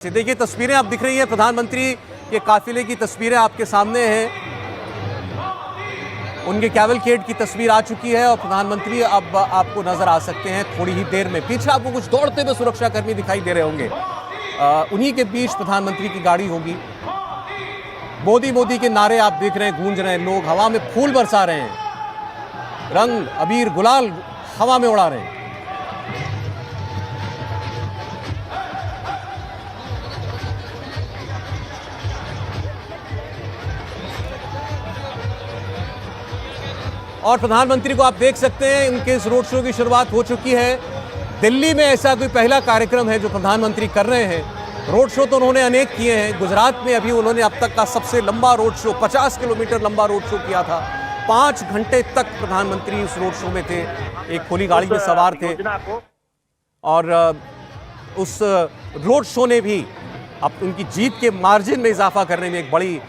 देखिए तस्वीरें आप दिख रही हैं, प्रधानमंत्री के काफिले की तस्वीरें आपके सामने हैं। उनके कैवलकेड की तस्वीर आ चुकी है और प्रधानमंत्री अब आपको नजर आ सकते हैं थोड़ी ही देर में। पीछे आपको कुछ दौड़ते हुए सुरक्षाकर्मी दिखाई दे रहे होंगे। उन्हीं के बीच प्रधानमंत्री की गाड़ी होगी। मोदी मोदी के नारे आप देख रहे हैं, गूंज रहे हैं। लोग हवा में फूल बरसा रहे हैं, रंग अबीर गुलाल हवा में उड़ा रहे हैं। और प्रधानमंत्री को आप देख सकते हैं, उनके इस रोड शो की शुरुआत हो चुकी है। दिल्ली में ऐसा कोई पहला कार्यक्रम है जो प्रधानमंत्री कर रहे हैं। रोड शो तो उन्होंने अनेक किए हैं। गुजरात में अभी उन्होंने अब तक का सबसे लंबा रोड शो 50 किलोमीटर लंबा रोड शो किया था। 5 घंटे तक प्रधानमंत्री उस रोड शो में थे, एक खुली गाड़ी में सवार थे। और उस रोड शो ने भी अब उनकी जीत के मार्जिन में इजाफा करने में एक बड़ी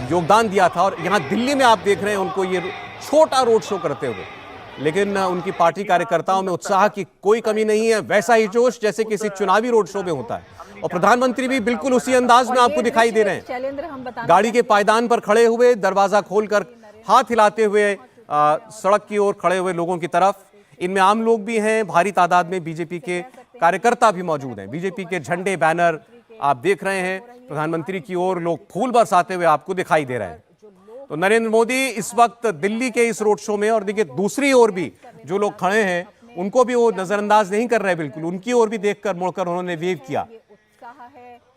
योगदान दिया था। और यहाँ दिल्ली में आप देख रहे हैं उनको ये छोटा रोड शो करते हुए, लेकिन उनकी पार्टी कार्यकर्ताओं में उत्साह की कोई कमी नहीं है। वैसा ही जोश जैसे किसी चुनावी रोड शो में होता है। और प्रधानमंत्री भी बिल्कुल उसी अंदाज में आपको दिखाई दे रहे हैं, गाड़ी के पायदान पर खड़े हुए, दरवाजा खोलकर हाथ हिलाते हुए सड़क की ओर खड़े हुए लोगों की तरफ। इनमें आम लोग भी हैं, भारी तादाद में बीजेपी के कार्यकर्ता भी मौजूद हैं। बीजेपी के झंडे, बैनर आप देख रहे हैं। प्रधानमंत्री की ओर लोग फूल बरसाते हुए आपको दिखाई दे रहे हैं। तो नरेंद्र मोदी इस वक्त दिल्ली के इस रोड शो में, और देखिए दूसरी ओर भी जो लोग खड़े हैं उनको भी वो नजरअंदाज नहीं कर रहे, बिल्कुल उनकी ओर भी देखकर मुड़कर उन्होंने वेव किया।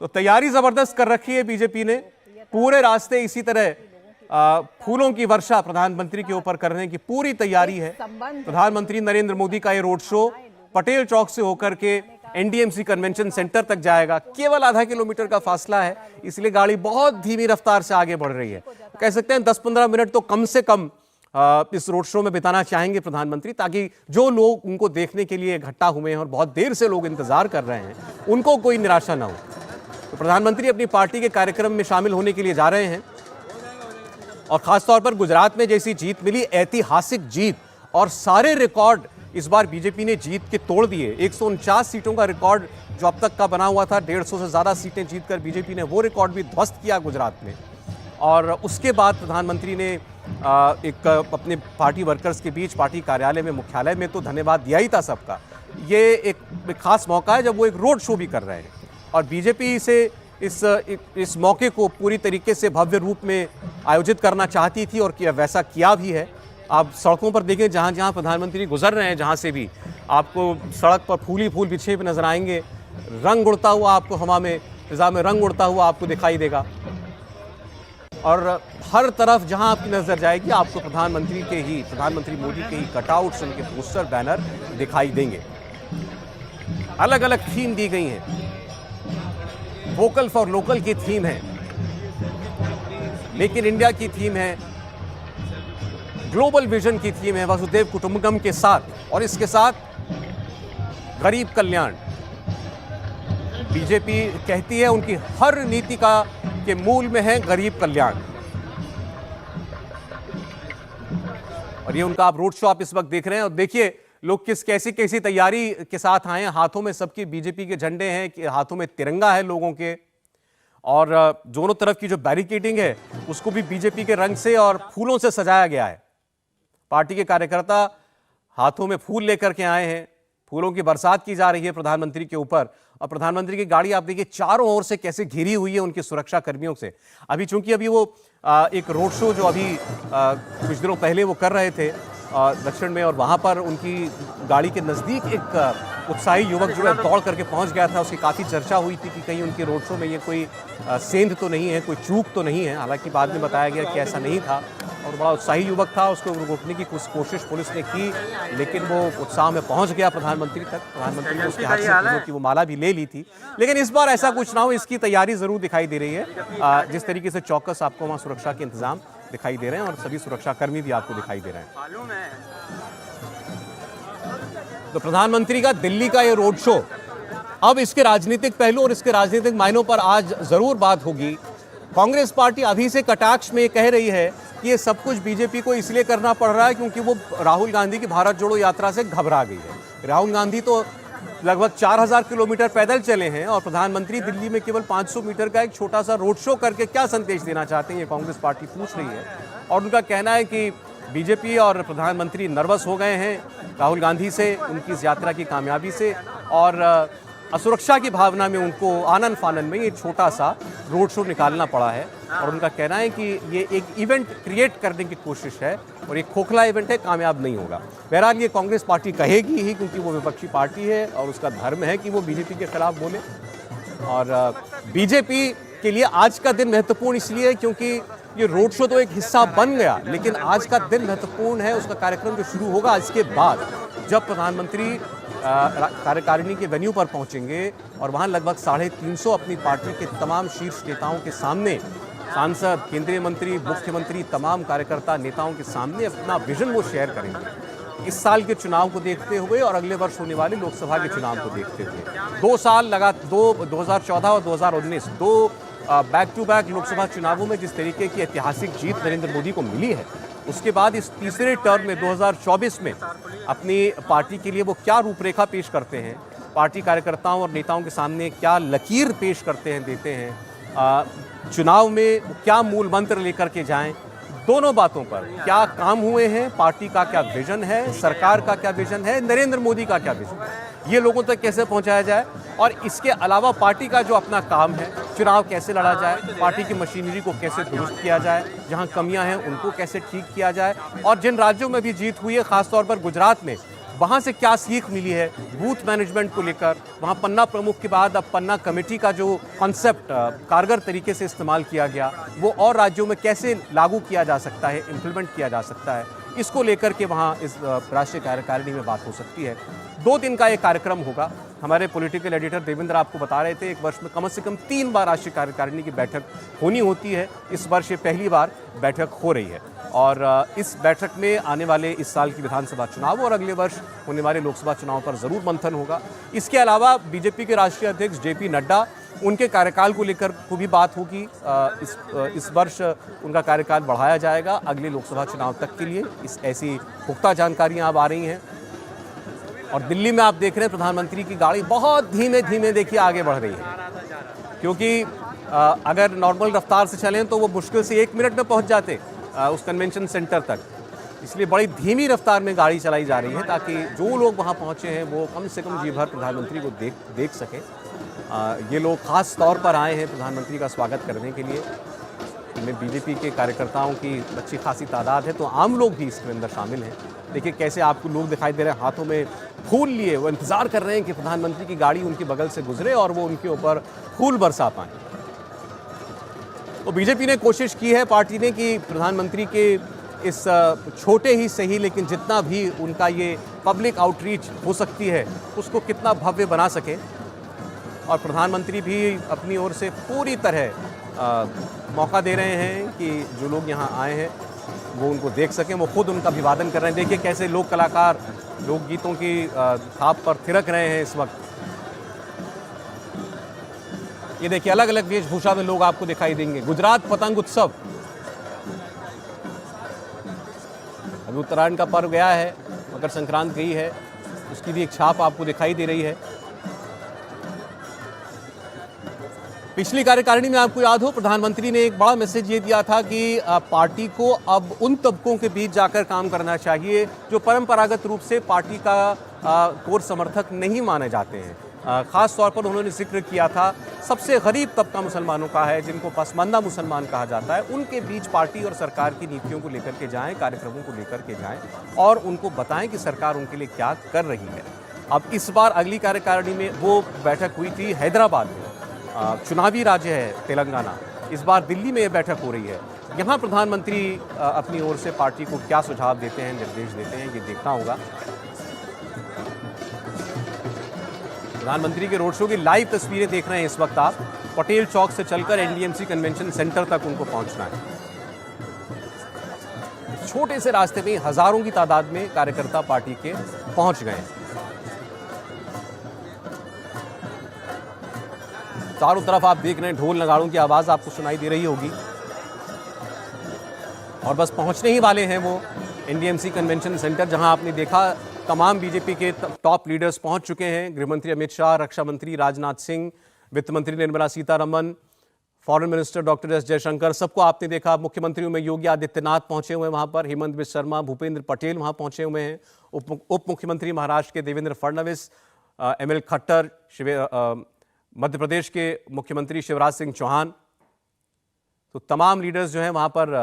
तो तैयारी जबरदस्त कर रखी है बीजेपी ने। पूरे रास्ते इसी तरह फूलों की वर्षा प्रधानमंत्री के ऊपर करने की पूरी तैयारी है। प्रधानमंत्री नरेंद्र मोदी का ये रोड शो पटेल चौक से होकर के एनडीएमसी कन्वेंशन सेंटर तक जाएगा। केवल आधा किलोमीटर का फासला है, इसलिए गाड़ी बहुत धीमी रफ्तार से आगे बढ़ रही है। कह सकते हैं 10-15 मिनट तो कम से कम इस रोड शो में बिताना चाहेंगे प्रधानमंत्री, ताकि जो लोग उनको देखने के लिए इकट्ठा हुए हैं और बहुत देर से लोग इंतजार कर रहे हैं, उनको कोई निराशा ना हो। तो प्रधानमंत्री अपनी पार्टी के कार्यक्रम में शामिल होने के लिए जा रहे हैं। और खासतौर पर गुजरात में जैसी जीत मिली, ऐतिहासिक जीत, और सारे रिकॉर्ड इस बार बीजेपी ने जीत के तोड़ दिए। 149 सीटों का रिकॉर्ड जो अब तक का बना हुआ था, 150 से ज़्यादा सीटें जीतकर बीजेपी ने वो रिकॉर्ड भी ध्वस्त किया गुजरात में। और उसके बाद प्रधानमंत्री ने एक अपने पार्टी वर्कर्स के बीच पार्टी कार्यालय में, मुख्यालय में तो धन्यवाद दिया ही था सबका। ये एक खास मौका है जब वो एक रोड शो भी कर रहे हैं। और बीजेपी से इस मौके को पूरी तरीके से भव्य रूप में आयोजित करना चाहती थी और वैसा किया भी है। आप सड़कों पर देखें, जहाँ जहाँ प्रधानमंत्री गुजर रहे हैं, जहाँ से भी आपको सड़क पर फूल ही फूल बिछे हुए नजर आएंगे। रंग उड़ता हुआ आपको हवा में, फिजा में रंग उड़ता हुआ आपको दिखाई देगा। और हर तरफ जहाँ आपकी नजर जाएगी आपको प्रधानमंत्री मोदी के ही कटआउट्स, उनके पोस्टर, बैनर दिखाई देंगे। अलग अलग थीम दी गई हैं। वोकल फॉर लोकल की थीम है, मेक इन इंडिया की थीम है, ग्लोबल विजन की थीम है, वसुधैव कुटुंबकम के साथ, और इसके साथ गरीब कल्याण। बीजेपी कहती है उनकी हर नीति के मूल में है गरीब कल्याण। और ये उनका आप रोड शो आप इस वक्त देख रहे हैं। और देखिए लोग कैसी तैयारी के साथ आए हैं। हाथों में सबकी बीजेपी के झंडे हैं, हाथों में तिरंगा है लोगों के। और दोनों तरफ की जो बैरिकेडिंग है उसको भी बीजेपी के रंग से और फूलों से सजाया गया है। पार्टी के कार्यकर्ता हाथों में फूल लेकर के आए हैं, फूलों की बरसात की जा रही है प्रधानमंत्री के ऊपर। और प्रधानमंत्री की गाड़ी आप देखिए चारों ओर से कैसे घिरी हुई है उनके सुरक्षा कर्मियों से। अभी वो एक रोड शो जो अभी कुछ दिनों पहले वो कर रहे थे दक्षिण में, और वहां पर उनकी गाड़ी के नजदीक एक उत्साही युवक जो है दौड़ करके पहुंच गया था। उसकी काफी चर्चा हुई थी कि कहीं उनके रोड शो में ये कोई सेंध तो नहीं है, कोई चूक तो नहीं है। हालांकि बाद में बताया गया कि ऐसा नहीं था, और बड़ा उत्साही युवक था। उसको रोकने की कुछ कोशिश पुलिस ने की, लेकिन वो उत्साह में पहुंच गया प्रधानमंत्री तक। प्रधानमंत्री ने उसके हाथ से फूलों की वो माला भी ले ली थी। लेकिन इस बार ऐसा कुछ ना हो, इसकी तैयारी जरूर दिखाई दे रही है। जिस तरीके से चौकस आपको वहाँ सुरक्षा के इंतजाम दिखाई दे रहे हैं, और सभी सुरक्षाकर्मी भी आपको दिखाई दे रहे हैं। तो प्रधानमंत्री का दिल्ली का ये रोड शो, अब इसके राजनीतिक पहलू और इसके राजनीतिक मायनों पर आज जरूर बात होगी। कांग्रेस पार्टी अभी से कटाक्ष में कह रही है कि ये सब कुछ बीजेपी को इसलिए करना पड़ रहा है क्योंकि वो राहुल गांधी की भारत जोड़ो यात्रा से घबरा गई है। राहुल गांधी तो लगभग 4000 किलोमीटर पैदल चले हैं और प्रधानमंत्री दिल्ली में केवल 500 मीटर का एक छोटा सा रोड शो करके क्या संदेश देना चाहते हैं, ये कांग्रेस पार्टी पूछ रही है। और उनका कहना है कि बीजेपी और प्रधानमंत्री नर्वस हो गए हैं राहुल गांधी से, उनकी इस यात्रा की कामयाबी से, और असुरक्षा की भावना में उनको आनन फानन में ये छोटा सा रोड शो निकालना पड़ा है। और उनका कहना है कि ये एक इवेंट क्रिएट करने की कोशिश है और एक खोखला इवेंट है, कामयाब नहीं होगा। बहरहाल ये कांग्रेस पार्टी कहेगी ही, क्योंकि वो विपक्षी पार्टी है और उसका धर्म है कि वो बीजेपी के खिलाफ बोले। और बीजेपी के लिए आज का दिन महत्वपूर्ण इसलिए है क्योंकि ये रोड शो तो एक हिस्सा बन गया, लेकिन आज का दिन महत्वपूर्ण है उसका कार्यक्रम जो शुरू होगा आज के बाद, जब प्रधानमंत्री कार्यकारिणी के वेन्यू पर पहुंचेंगे और वहां लगभग 350 अपनी पार्टी के तमाम शीर्ष नेताओं के सामने, सांसद, केंद्रीय मंत्री, मुख्यमंत्री, तमाम कार्यकर्ता नेताओं के सामने अपना विजन वो शेयर करेंगे इस साल के चुनाव को देखते हुए और अगले वर्ष होने वाले लोकसभा के चुनाव को देखते हुए। 2 साल लगातार 2014 और 2019 दो बैक टू बैक लोकसभा चुनावों में जिस तरीके की ऐतिहासिक जीत नरेंद्र मोदी को मिली है, उसके बाद इस तीसरे टर्म में 2024 में अपनी पार्टी के लिए वो क्या रूपरेखा पेश करते हैं, पार्टी कार्यकर्ताओं और नेताओं के सामने क्या लकीर पेश करते हैं, देते हैं, चुनाव में क्या मूल मंत्र लेकर के जाएं, दोनों बातों पर क्या काम हुए हैं, पार्टी का क्या विजन है, सरकार का क्या विजन है, नरेंद्र मोदी का क्या विजन है, ये लोगों तक कैसे पहुंचाया जाए। और इसके अलावा पार्टी का जो अपना काम है, चुनाव कैसे लड़ा जाए, पार्टी की मशीनरी को कैसे दुरुस्त किया जाए, जहां कमियां हैं उनको कैसे ठीक किया जाए, और जिन राज्यों में भी जीत हुई है, खासतौर पर गुजरात में, वहाँ से क्या सीख मिली है बूथ मैनेजमेंट को लेकर। वहाँ पन्ना प्रमुख के बाद अब पन्ना कमेटी का जो कॉन्सेप्ट कारगर तरीके से इस्तेमाल किया गया, वो और राज्यों में कैसे लागू किया जा सकता है, इम्प्लीमेंट किया जा सकता है, इसको लेकर के वहाँ इस राष्ट्रीय कार्यकारिणी में बात हो सकती है। 2 दिन का ये कार्यक्रम होगा। हमारे पॉलिटिकल एडिटर देवेंद्र आपको बता रहे थे, एक वर्ष में कम से कम 3 बार राष्ट्रीय कार्यकारिणी की बैठक होनी होती है। इस वर्ष ये पहली बार बैठक हो रही है और इस बैठक में आने वाले इस साल की विधानसभा चुनाव और अगले वर्ष होने वाले लोकसभा चुनाव पर ज़रूर मंथन होगा। इसके अलावा बीजेपी के राष्ट्रीय अध्यक्ष जेपी नड्डा, उनके कार्यकाल को लेकर को भी बात होगी। इस वर्ष उनका कार्यकाल बढ़ाया जाएगा अगले लोकसभा चुनाव तक के लिए, इस ऐसी पुख्ता जानकारियां अब आ रही हैं। और दिल्ली में आप देख रहे हैं प्रधानमंत्री की गाड़ी बहुत धीमे धीमे देखिए आगे बढ़ रही है, क्योंकि अगर नॉर्मल रफ्तार से चलें तो वो मुश्किल से 1 मिनट में पहुंच जाते उस कन्वेंशन सेंटर तक। इसलिए बड़ी धीमी रफ्तार में गाड़ी चलाई जा रही है ताकि जो लोग वहां पहुंचे हैं वो कम से कम जी भर प्रधानमंत्री को देख सकें। ये लोग खास तौर पर आए हैं प्रधानमंत्री का स्वागत करने के लिए। इनमें बीजेपी के कार्यकर्ताओं की अच्छी खासी तादाद है, तो आम लोग भी इसके अंदर शामिल हैं। देखिए कैसे आपको लोग दिखाई दे रहे हैं हाथों में फूल लिए, वो इंतज़ार कर रहे हैं कि प्रधानमंत्री की गाड़ी उनके बगल से गुजरे और वो उनके ऊपर फूल बरसा पाएँ। तो बीजेपी ने कोशिश की है, पार्टी ने, कि प्रधानमंत्री के इस छोटे ही सही लेकिन जितना भी उनका ये पब्लिक आउटरीच हो सकती है उसको कितना भव्य बना सके। और प्रधानमंत्री भी अपनी ओर से पूरी तरह मौका दे रहे हैं कि जो लोग यहाँ आए हैं वो उनको देख सकें। वो खुद उनका अभिवादन कर रहे हैं। देखिए कैसे लोक कलाकार लोकगीतों की थाप पर थिरक रहे हैं इस वक्त। ये देखिए अलग अलग वेशभूषा में लोग आपको दिखाई देंगे। गुजरात पतंग उत्सव, अभी उत्तरायण का पर्व गया है, मकर संक्रांति गई है, उसकी भी एक छाप आपको दिखाई दे रही है। पिछली कार्यकारिणी में आपको याद हो प्रधानमंत्री ने एक बड़ा मैसेज ये दिया था कि पार्टी को अब उन तबकों के बीच जाकर काम करना चाहिए जो परंपरागत रूप से पार्टी का कोर समर्थक नहीं माने जाते हैं। ख़ास तौर पर उन्होंने जिक्र किया था सबसे गरीब तबका मुसलमानों का है, जिनको पसमानदा मुसलमान कहा जाता है, उनके बीच पार्टी और सरकार की नीतियों को लेकर के जाएं, कार्यक्रमों को लेकर के जाएं और उनको बताएं कि सरकार उनके लिए क्या कर रही है। अब इस बार अगली कार्यकारिणी में वो बैठक हुई थी हैदराबाद में, चुनावी राज्य है तेलंगाना, इस बार दिल्ली में ये बैठक हो रही है। यहाँ प्रधानमंत्री अपनी ओर से पार्टी को क्या सुझाव देते हैं, निर्देश देते हैं, ये देखना होगा। प्रधानमंत्री के रोड शो की लाइव तस्वीरें देख रहे हैं इस वक्त आप। पटेल चौक से चलकर एनडीएमसी कन्वेंशन सेंटर तक उनको पहुंचना है। छोटे से रास्ते में हजारों की तादाद में कार्यकर्ता पार्टी के पहुंच गए हैं। चारों तरफ आप देख रहे हैं ढोल नगाड़ों की आवाज आपको सुनाई दे रही होगी और बस पहुंचने ही वाले हैं वो एनडीएमसी कन्वेंशन सेंटर, जहां आपने देखा तमाम बीजेपी के टॉप लीडर्स पहुंच चुके हैं। गृहमंत्री अमित शाह, रक्षा मंत्री राजनाथ सिंह, वित्त मंत्री Nirmala Sitharaman, foreign minister doctor S Jaishankar, सबको आपने देखा। मुख्यमंत्रियों में योगी आदित्यनाथ पहुंचे हुए हैं वहां पर, हेमंत बिस्वा शर्मा, भूपेंद्र पटेल वहां पहुंचे हुए हैं, उप मुख्यमंत्री महाराष्ट्र के देवेंद्र फडणवीस, एमएल खट्टर, मध्य प्रदेश के मुख्यमंत्री शिवराज सिंह चौहान। तो तमाम लीडर्स जो हैं वहां पर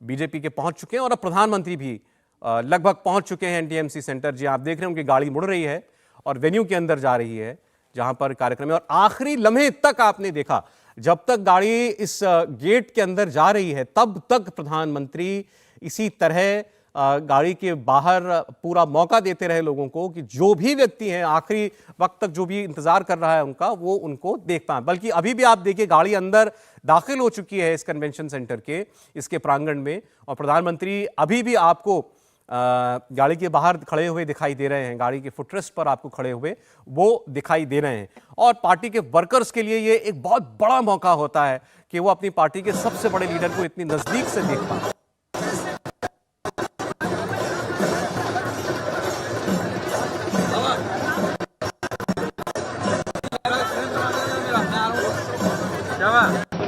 बीजेपी के पहुंच चुके हैं और अब प्रधानमंत्री भी लगभग पहुंच चुके हैं एनडीएमसी सेंटर। जी आप देख रहे हैं उनकी गाड़ी मुड़ रही है और वेन्यू के अंदर जा रही है जहां पर कार्यक्रम है। और आखिरी लम्हे तक आपने देखा, जब तक गाड़ी इस गेट के अंदर जा रही है तब तक प्रधानमंत्री इसी तरह गाड़ी के बाहर पूरा मौका देते रहे लोगों को कि जो भी व्यक्ति हैं आखिरी वक्त तक जो भी इंतजार कर रहा है उनका, वो उनको देख पाए। बल्कि अभी भी आप देखिए गाड़ी अंदर दाखिल हो चुकी है इस कन्वेंशन सेंटर के, इसके प्रांगण में, और प्रधानमंत्री अभी भी आपको गाड़ी के बाहर खड़े हुए दिखाई दे रहे हैं, गाड़ी के फुटरेस्ट पर आपको खड़े हुए वो दिखाई दे रहे हैं। और पार्टी के वर्कर्स के लिए ये एक बहुत बड़ा मौका होता है कि वो अपनी पार्टी के सबसे बड़े लीडर को इतनी नजदीक से देख पाए।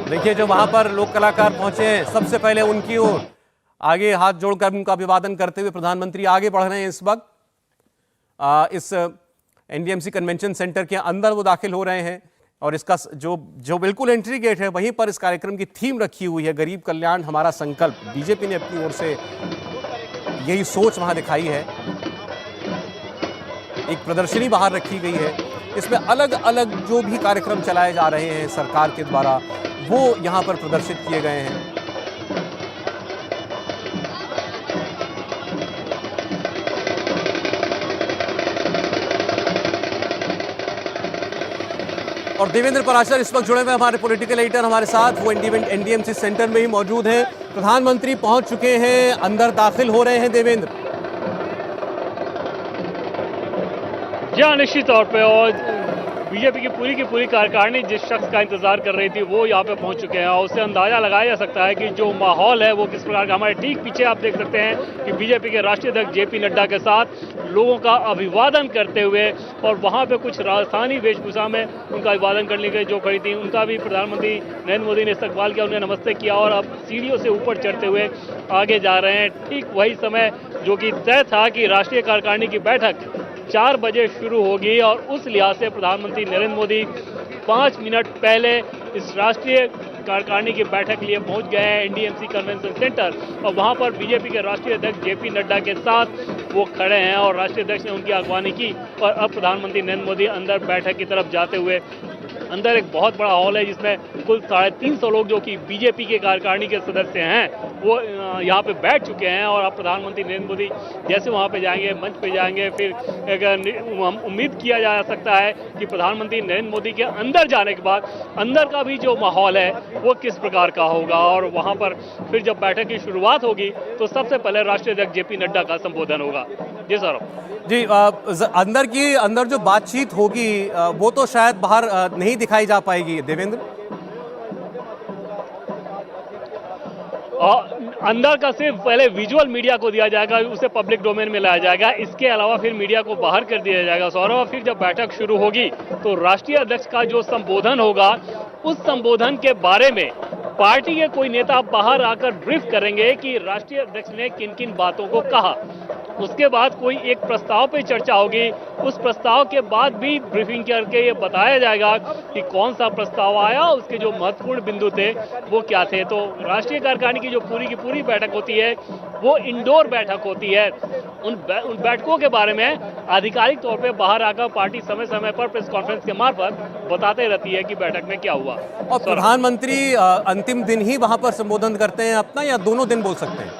देखिए जो वहां पर लोक कलाकार पहुंचे हैं, सबसे पहले उनकी ओर आगे हाथ जोड़कर उनका अभिवादन करते हुए प्रधानमंत्री आगे बढ़ रहे हैं। इस वक्त इस एनडीएमसी कन्वेंशन सेंटर के अंदर वो दाखिल हो रहे हैं और इसका जो बिल्कुल एंट्री गेट है वहीं पर इस कार्यक्रम की थीम रखी हुई है, गरीब कल्याण हमारा संकल्प। बीजेपी ने अपनी ओर से यही सोच वहां दिखाई है। एक प्रदर्शनी बाहर रखी गई है, इसमें अलग अलग जो भी कार्यक्रम चलाए जा रहे हैं सरकार के द्वारा वो यहां पर प्रदर्शित किए गए हैं। और देवेंद्र पराशर इस वक्त जुड़े हुए हमारे पॉलिटिकल एडिटर हमारे साथ, वो एनडीएमसी सेंटर में ही मौजूद हैं। प्रधानमंत्री पहुंच चुके हैं, अंदर दाखिल हो रहे हैं देवेंद्र। जी हाँ, निश्चित तौर पे। और बीजेपी की पूरी कार्यकारिणी जिस शख्स का इंतजार कर रही थी वो यहाँ पे पहुंच चुके हैं और उससे अंदाजा लगाया जा सकता है कि जो माहौल है वो किस प्रकार का। हमारे ठीक पीछे आप देख सकते हैं कि बीजेपी के राष्ट्रीय अध्यक्ष जेपी नड्डा के साथ लोगों का अभिवादन करते हुए, और वहाँ पे कुछ राजस्थानी वेशभूषा में उनका अभिवादन करने के जो खड़ी थी उनका भी प्रधानमंत्री नरेंद्र मोदी ने इस्तकबाल किया, उन्हें नमस्ते किया और अब सीढ़ियों से ऊपर चढ़ते हुए आगे जा रहे हैं। ठीक वही समय जो कि तय था कि राष्ट्रीय कार्यकारिणी की बैठक 4 बजे शुरू होगी और उस लिहाज से प्रधानमंत्री नरेंद्र मोदी 5 मिनट पहले इस राष्ट्रीय कार्यकारिणी की बैठक के लिए पहुंच गए हैं एनडीएमसी कन्वेंशन सेंटर। और वहां पर बीजेपी के राष्ट्रीय अध्यक्ष जेपी नड्डा के साथ वो खड़े हैं और राष्ट्रीय अध्यक्ष ने उनकी अगवानी की और अब प्रधानमंत्री नरेंद्र मोदी अंदर बैठक की तरफ जाते हुए, अंदर एक बहुत बड़ा हॉल है जिसमें कुल 350 लोग जो कि बीजेपी के कार्यकारिणी के सदस्य हैं वो यहाँ पे बैठ चुके हैं। और अब प्रधानमंत्री नरेंद्र मोदी जैसे वहाँ पे जाएंगे, मंच पे जाएंगे, फिर एक उम्मीद किया जा सकता है कि प्रधानमंत्री नरेंद्र मोदी के अंदर जाने के बाद अंदर का भी जो माहौल है वो किस प्रकार का होगा। और वहाँ पर फिर जब बैठक की शुरुआत होगी तो सबसे पहले राष्ट्रीय अध्यक्ष जेपी नड्डा का संबोधन होगा। जी सर। जी अंदर जो बातचीत होगी वो तो शायद बाहर नहीं दिखाई जा पाएगी देवेंद्र। अंदर का सिर्फ पहले विजुअल मीडिया को दिया जाएगा, उसे पब्लिक डोमेन में लाया जाएगा, इसके अलावा फिर मीडिया को बाहर कर दिया जाएगा। सौरभ, फिर जब बैठक शुरू होगी तो राष्ट्रीय अध्यक्ष का जो संबोधन होगा उस संबोधन के बारे में पार्टी के कोई नेता बाहर आकर ब्रीफ करेंगे कि राष्ट्रीय अध्यक्ष ने किन किन बातों को कहा। उसके बाद कोई एक प्रस्ताव पे चर्चा होगी, उस प्रस्ताव के बाद भी ब्रीफिंग करके ये बताया जाएगा कि कौन सा प्रस्ताव आया, उसके जो महत्वपूर्ण बिंदु थे वो क्या थे। तो राष्ट्रीय कार्यकारिणी की जो पूरी बैठक होती है वो इंडोर बैठक होती है। उन बैठकों के बारे में आधिकारिक तौर पे बाहर आकर पार्टी समय समय पर प्रेस कॉन्फ्रेंस के मार्फत बताते रहती है कि बैठक में क्या हुआ। और प्रधानमंत्री अंतिम दिन ही वहां पर संबोधन करते हैं अपना, या दोनों दिन बोल सकते हैं?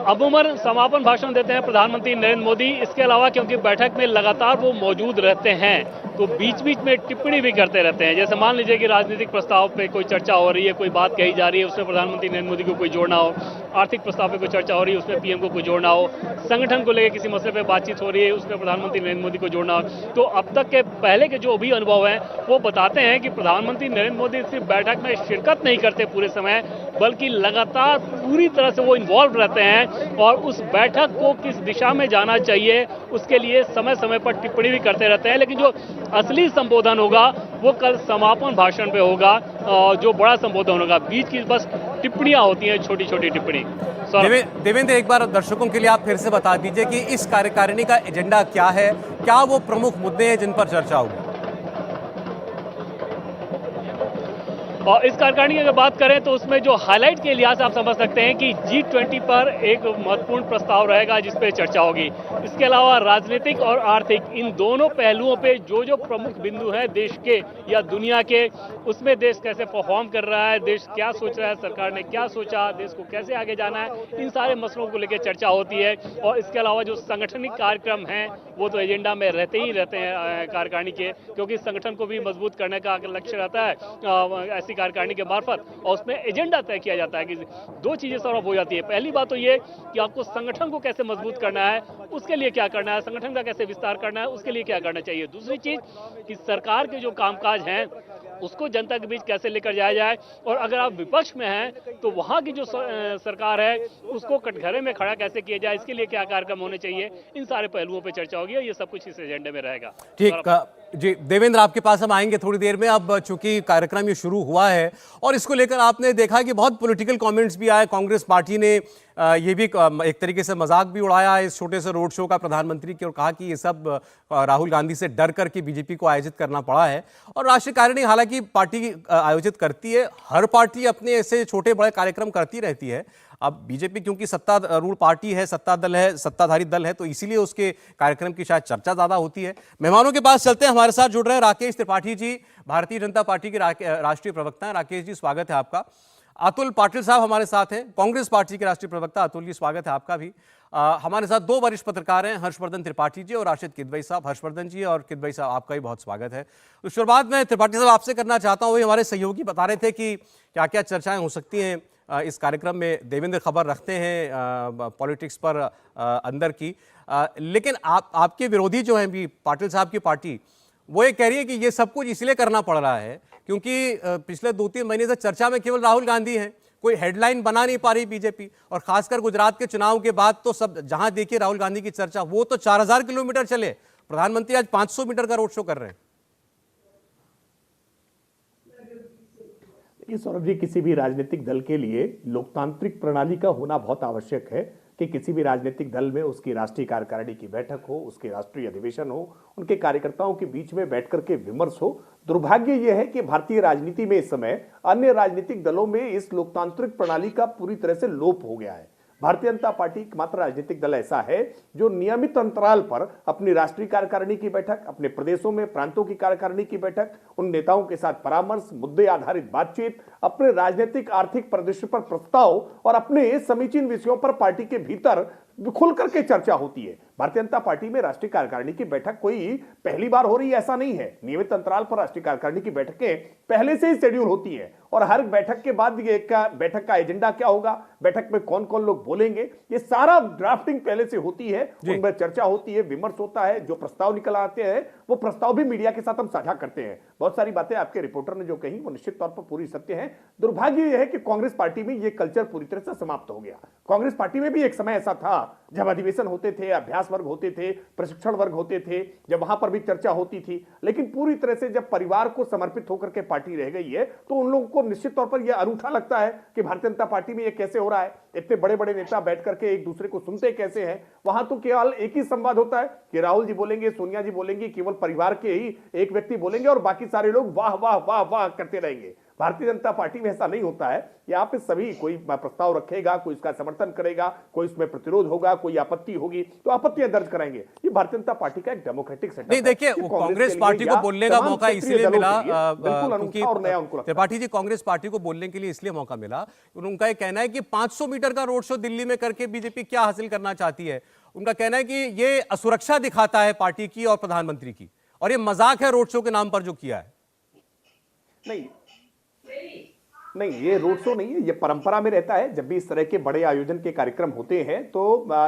अमूमन समापन भाषण देते हैं प्रधानमंत्री नरेंद्र मोदी। इसके अलावा क्योंकि बैठक में लगातार वो मौजूद रहते हैं तो बीच बीच में टिप्पणी भी करते रहते हैं। जैसे मान लीजिए कि राजनीतिक प्रस्ताव पे कोई चर्चा हो रही है, कोई बात कही जा रही है, उसमें प्रधानमंत्री नरेंद्र मोदी को कोई जोड़ना हो, आर्थिक प्रस्ताव पे कोई चर्चा हो रही है उसमें पीएम को कोई जोड़ना हो, संगठन को लेकर किसी मसले पर बातचीत हो रही है उसमें प्रधानमंत्री नरेंद्र मोदी को जोड़ना हो। तो अब तक के पहले के जो भी अनुभव हैं वो बताते हैं कि प्रधानमंत्री नरेंद्र मोदी सिर्फ बैठक में शिरकत नहीं करते पूरे समय, बल्कि लगातार पूरी तरह से वो इन्वॉल्व रहते हैं और उस बैठक को किस दिशा में जाना चाहिए उसके लिए समय समय पर टिप्पणी भी करते रहते हैं। लेकिन जो असली संबोधन होगा वो कल समापन भाषण पे होगा, जो बड़ा संबोधन होगा। बीच की बस टिप्पणियां होती हैं, छोटी छोटी टिप्पणी। देवेंद्र, एक बार दर्शकों के लिए आप फिर से बता दीजिए कि इस कार्यकारिणी का एजेंडा क्या है, क्या वो प्रमुख मुद्दे हैं जिन पर चर्चा होगी। और इस कार्यकारिणी की अगर बात करें तो उसमें जो हाईलाइट के लिहाज से आप समझ सकते हैं कि G20 पर एक महत्वपूर्ण प्रस्ताव रहेगा जिस पे चर्चा होगी। इसके अलावा राजनीतिक और आर्थिक इन दोनों पहलुओं पे जो जो प्रमुख बिंदु हैं देश के या दुनिया के, उसमें देश कैसे परफॉर्म कर रहा है, देश क्या सोच रहा है, सरकार ने क्या सोचा, देश को कैसे आगे जाना है, इन सारे मसलों को लेकर चर्चा होती है। और इसके अलावा जो संगठनिक कार्यक्रम हैं वो तो एजेंडा में रहते ही रहते हैं कार्यकारिणी के, क्योंकि संगठन को भी मजबूत करने का लक्ष्य रहता है ऐसी कार्यकारिणी के मार्फत। और उसमें एजेंडा तय किया जाता है कि दो चीजें सौरभ हो जाती है। पहली बात तो ये कि आपको संगठन को कैसे मजबूत करना है, उसके लिए क्या करना है, संगठन का कैसे विस्तार करना है, उसके लिए क्या करना चाहिए। दूसरी चीज कि सरकार के जो कामकाज हैं उसको जनता के बीच कैसे लेकर जाया जाए, और अगर आप विपक्ष में हैं तो वहां की जो सरकार है उसको कटघरे में खड़ा कैसे किया जाए, इसके लिए क्या कार्यक्रम होने चाहिए। इन सारे पहलुओं पर चर्चा होगी और ये सब कुछ इस एजेंडे में रहेगा। ठीक जी देवेंद्र, आपके पास हम आएंगे थोड़ी देर में। अब चूंकि कार्यक्रम ये शुरू हुआ है और इसको लेकर आपने देखा कि बहुत पॉलिटिकल कमेंट्स भी आए। कांग्रेस पार्टी ने ये भी एक तरीके से मजाक भी उड़ाया इस छोटे से रोड शो का प्रधानमंत्री की, और कहा कि ये सब राहुल गांधी से डर करके बीजेपी को आयोजित करना पड़ा है। और राष्ट्रीय कार्यकारिणी हालांकि पार्टी आयोजित करती है, हर पार्टी अपने ऐसे छोटे बड़े कार्यक्रम करती रहती है। अब बीजेपी क्योंकि सत्तारूढ़ पार्टी है, सत्ता दल है, सत्ताधारी दल है, तो इसीलिए उसके कार्यक्रम की शायद चर्चा ज्यादा होती है। मेहमानों के पास चलते हैं। हमारे साथ जुड़ रहे हैं राकेश त्रिपाठी जी, भारतीय जनता पार्टी के राष्ट्रीय प्रवक्ता हैं। राकेश जी, स्वागत है आपका। अतुल पाटिल साहब हमारे साथ हैं, कांग्रेस पार्टी के राष्ट्रीय प्रवक्ता। अतुल जी, स्वागत है आपका भी। हमारे साथ दो वरिष्ठ पत्रकार हैं, हर्षवर्धन त्रिपाठी जी और राशिद किदवई साहब। हर्षवर्धन जी और किदवई साहब, आपका भी बहुत स्वागत है। तो शुरुआत में त्रिपाठी साहब आपसे करना चाहता हूँ। वही हमारे सहयोगी बता रहे थे कि क्या क्या चर्चाएं हो सकती हैं इस कार्यक्रम में। देवेंद्र खबर रखते हैं पॉलिटिक्स पर अंदर की, लेकिन आपके विरोधी जो हैं भी, पाटिल साहब की पार्टी, वो ये कह रही है कि ये सब कुछ इसलिए करना पड़ रहा है क्योंकि पिछले 2-3 महीने से चर्चा में केवल राहुल गांधी हैं। कोई हेडलाइन बना नहीं पा रही बीजेपी, और खासकर गुजरात के चुनाव के बाद तो सब जहां देखिए राहुल गांधी की चर्चा। वो तो 4000 किलोमीटर चले, प्रधानमंत्री आज 500 मीटर का रोड शो कर रहे हैं। देखिए सौरभ जी, किसी भी राजनीतिक दल के लिए लोकतांत्रिक प्रणाली का होना बहुत आवश्यक है कि किसी भी राजनीतिक दल में उसकी राष्ट्रीय कार्यकारिणी की बैठक हो, उसके राष्ट्रीय अधिवेशन हो, उनके कार्यकर्ताओं के बीच में बैठ करके विमर्श हो। दुर्भाग्य यह है कि भारतीय राजनीति में इस समय अन्य राजनीतिक दलों में इस लोकतांत्रिक प्रणाली का पूरी तरह से लोप हो गया है। भारतीय जनता पार्टी एकमात्र राजनीतिक दल ऐसा है जो नियमित अंतराल पर अपनी राष्ट्रीय कार्यकारिणी की बैठक, अपने प्रदेशों में प्रांतों की कार्यकारिणी की बैठक, उन नेताओं के साथ परामर्श, मुद्दे आधारित बातचीत, अपने राजनीतिक आर्थिक परिदृश्य पर प्रस्ताव और अपने समीचीन विषयों पर पार्टी के भीतर खुल करके चर्चा होती है। भारतीय जनता पार्टी में राष्ट्रीय कार्यकारिणी की बैठक कोई पहली बार हो रही है ऐसा नहीं है। नियमित अंतराल पर राष्ट्रीय कार्यकारिणी की बैठकें पहले से ही शेड्यूल होती है, और हर बैठक के बाद ये बैठक का एजेंडा क्या होगा, बैठक में कौन कौन लोग बोलेंगे, ये सारा ड्राफ्टिंग पहले से होती है। उनमें चर्चा होती है, विमर्श होता है, जो प्रस्ताव निकल आते हैं वो प्रस्ताव भी मीडिया के साथ हम साझा करते हैं। बहुत सारी बातें आपके रिपोर्टर ने जो कही वो निश्चित तौर पर पूरी सत्य है। दुर्भाग्य यह है कि कांग्रेस पार्टी में ये कल्चर पूरी तरह से समाप्त हो गया। कांग्रेस पार्टी में भी एक समय ऐसा था जब अधिवेशन होते थे, अभ्यास वर्ग होते थे, प्रशिक्षण वर्ग होते थे, जब वहां पर भी चर्चा होती थी। लेकिन पूरी तरह से जब परिवार को समर्पित होकर के पार्टी रह गई है तो उन लोगों को निश्चित तौर पर यह अनूठा लगता है कि भारतीय जनता पार्टी में यह कैसे हो रहा है। इतने बड़े बड़े नेता बैठ करके एक दूसरे को सुनते कैसे हैं। वहां तो केवल एक ही संवाद होता है कि राहुल जी बोलेंगे, सोनिया जी बोलेंगी, केवल परिवार के ही एक व्यक्ति बोलेंगे और बाकी सारे लोग वाह वाह वाह वाह करते रहेंगे। भारतीय जनता पार्टी में ऐसा नहीं होता है। यहाँ पे सभी कोई प्रस्ताव रखेगा, कोई इसका समर्थन करेगा, कोई इसमें प्रतिरोध होगा, कोई आपत्ति होगी तो आपत्तियां दर्ज कराएंगे। ये भारतीय जनता पार्टी का एक डेमोक्रेटिक सेटअप है। नहीं देखिए, कांग्रेस पार्टी को बोलने का मौका इसलिए मिला क्योंकि त्रिपाठी जी, कांग्रेस पार्टी को बोलने के लिए इसलिए मौका मिला, उनका ये कहना है कि 500 मीटर का रोड शो दिल्ली में करके बीजेपी क्या हासिल करना चाहती है। उनका कहना है कि ये असुरक्षा दिखाता है पार्टी की और प्रधानमंत्री की, और ये मजाक है रोड शो के नाम पर जो किया है। नहीं, नहीं, ये रोड शो नहीं है, ये परंपरा में रहता है। जब भी इस तरह के बड़े आयोजन के कार्यक्रम होते हैं तो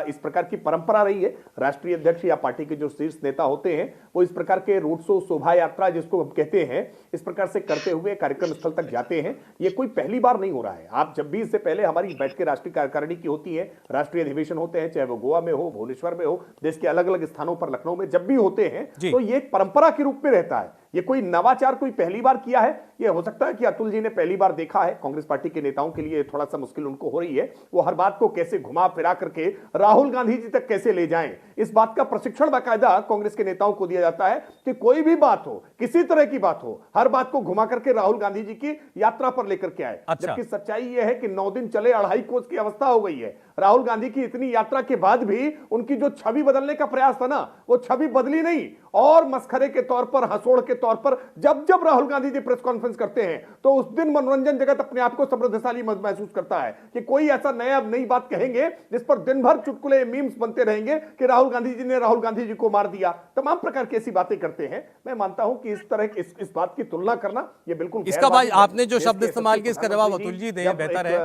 इस प्रकार की परंपरा रही है। राष्ट्रीय अध्यक्ष या पार्टी के जो शीर्ष नेता होते हैं वो इस प्रकार के रोड शो, शोभा यात्रा जिसको हम कहते हैं, इस प्रकार से करते हुए कार्यक्रम स्थल तक जाते हैं। ये कोई पहली बार नहीं हो रहा है। आप जब भी इससे पहले हमारी बैठकें राष्ट्रीय कार्यकारिणी की होती है, राष्ट्रीय अधिवेशन होते हैं, चाहे वो गोवा में हो, भुवनेश्वर में हो, देश के अलग अलग स्थानों पर, लखनऊ में जब भी होते हैं तो ये एक परंपरा के रूप में रहता है। ये कोई नवाचार कोई पहली बार किया है, ये हो सकता है कि अतुल जी ने पहली बार देखा है। कांग्रेस पार्टी के नेताओं के लिए थोड़ा सा मुश्किल उनको हो रही है, वो हर बात को कैसे घुमा फिरा करके राहुल गांधी जी तक कैसे ले जाएं। इस बात का प्रशिक्षण बाकायदा कांग्रेस के नेताओं को दिया जाता है कि कोई भी बात हो, किसी तरह की बात हो, हर बात को घुमा करके राहुल गांधी जी की यात्रा पर लेकर के आए। जबकि सच्चाई यह है कि 9 दिन चले 2.5 कोस की अवस्था हो गई है। राहुल गांधी की इतनी यात्रा के बाद भी उनकी जो छवि बदलने का प्रयास था ना, वो छवि बदली नहीं। और मस्खरे के तौर पर, हंसोड़ के तौर पर जब जब राहुल गांधी जी प्रेस कॉन्फ्रेंस करते हैं तो उस दिन मनोरंजन जगत अपने आप को समृद्धशाली महसूस करता है कि कोई ऐसा नई बात कहेंगे जिस पर दिन भर चुटकुले, मीम्स बनते रहेंगे कि राहुल गांधी जी ने राहुल गांधी जी को मार दिया। तमाम प्रकार की ऐसी बातें करते हैं। मैं मानता हूं कि इस तरह इस बात की तुलना करना ये बिल्कुल, इसका भाई आपने जो शब्द इस्तेमाल किया इसका जवाब अतुल जी दें, बेहतर है।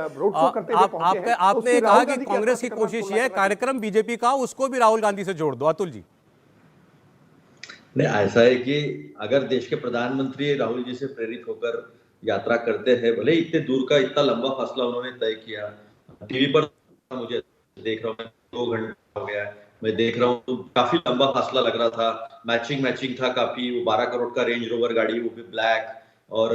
आपने कहा कि कांग्रेस की कोशिश ये है कार्यक्रम बीजेपी का उसको भी राहुल गांधी से जोड़ दो। अतुल जी, नहीं, ऐसा है कि अगर देश के प्रधानमंत्री राहुल जी से प्रेरित होकर यात्रा करते हैं, भले इतने दूर का इतना लंबा फासला उन्होंने तय किया, टीवी पर मुझे देख रहा हूँ, 2 घंटा हो गया है, मैं देख रहा हूँ तो काफी लंबा फासला लग रहा था। मैचिंग था काफी। वो 12 करोड़ का रेंज रोवर गाड़ी, वो भी ब्लैक, और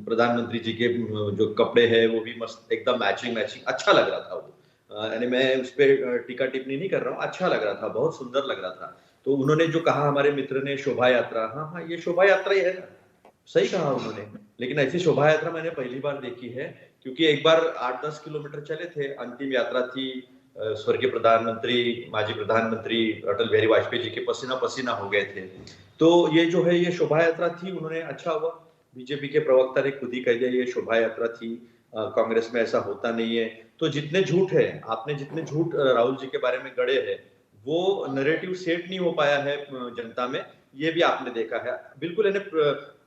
प्रधानमंत्री जी के जो कपड़े हैं वो भी मस्त एकदम मैचिंग अच्छा लग रहा था वो। यानी मैं उस पर टीका टिप्पणी नहीं कर रहा हूँ, अच्छा लग रहा था, बहुत सुंदर लग रहा था। तो उन्होंने जो कहा हमारे मित्र ने शोभा यात्रा, हाँ, ये शोभा यात्रा ही है ना, सही कहा उन्होंने। लेकिन ऐसी शोभा यात्रा मैंने पहली बार देखी है, क्योंकि एक बार 8-10 किलोमीटर चले थे। अंतिम यात्रा थी स्वर्गीय प्रधानमंत्री, माजी प्रधानमंत्री अटल बिहारी वाजपेयी जी के पसीना पसीना हो गए थे। तो ये जो है ये शोभा यात्रा थी, उन्होंने, अच्छा हुआ बीजेपी के प्रवक्ता ने खुद ही कह दिया ये शोभा यात्रा थी, कांग्रेस में ऐसा होता नहीं है। तो जितने झूठ है, आपने जितने झूठ राहुल जी के बारे में गढ़े हैं, वो नैरेटिव सेट नहीं हो पाया है जनता में, ये भी आपने देखा है। बिल्कुल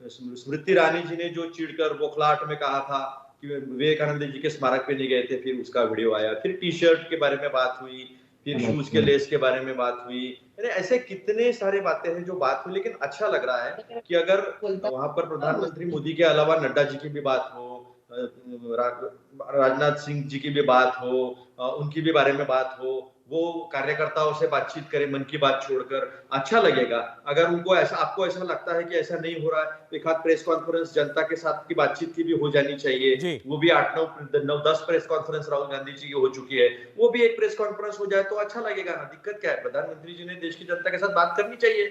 स्मृति ईरानी जी ने जो चिढ़कर बौखलाहट में कहा था कि विवेकानंद जी के स्मारक पे नहीं गए थे, फिर उसका वीडियो आया, फिर टी शर्ट के बारे में बात हुई, फिर शूज के लेस के बारे में बात हुई। ऐसे कितने सारे बातें हैं जो बात हुई। लेकिन अच्छा लग रहा है कि अगर वहां पर प्रधानमंत्री मोदी के अलावा नड्डा जी की भी बात हो, राजनाथ सिंह जी की भी बात हो, उनकी भी बारे में बात हो, वो कार्यकर्ताओं से बातचीत करें मन की बात छोड़कर, अच्छा लगेगा। अगर उनको ऐसा, आपको ऐसा लगता है कि ऐसा नहीं हो रहा है, तो एक आध प्रेस कॉन्फ्रेंस जनता के साथ की बातचीत की भी हो जानी चाहिए। वो भी 8-9-10 प्रेस कॉन्फ्रेंस राहुल गांधी जी की हो चुकी है, वो भी एक प्रेस कॉन्फ्रेंस हो जाए तो अच्छा लगेगा ना। दिक्कत क्या है? प्रधानमंत्री जी ने देश की जनता के साथ बात करनी चाहिए।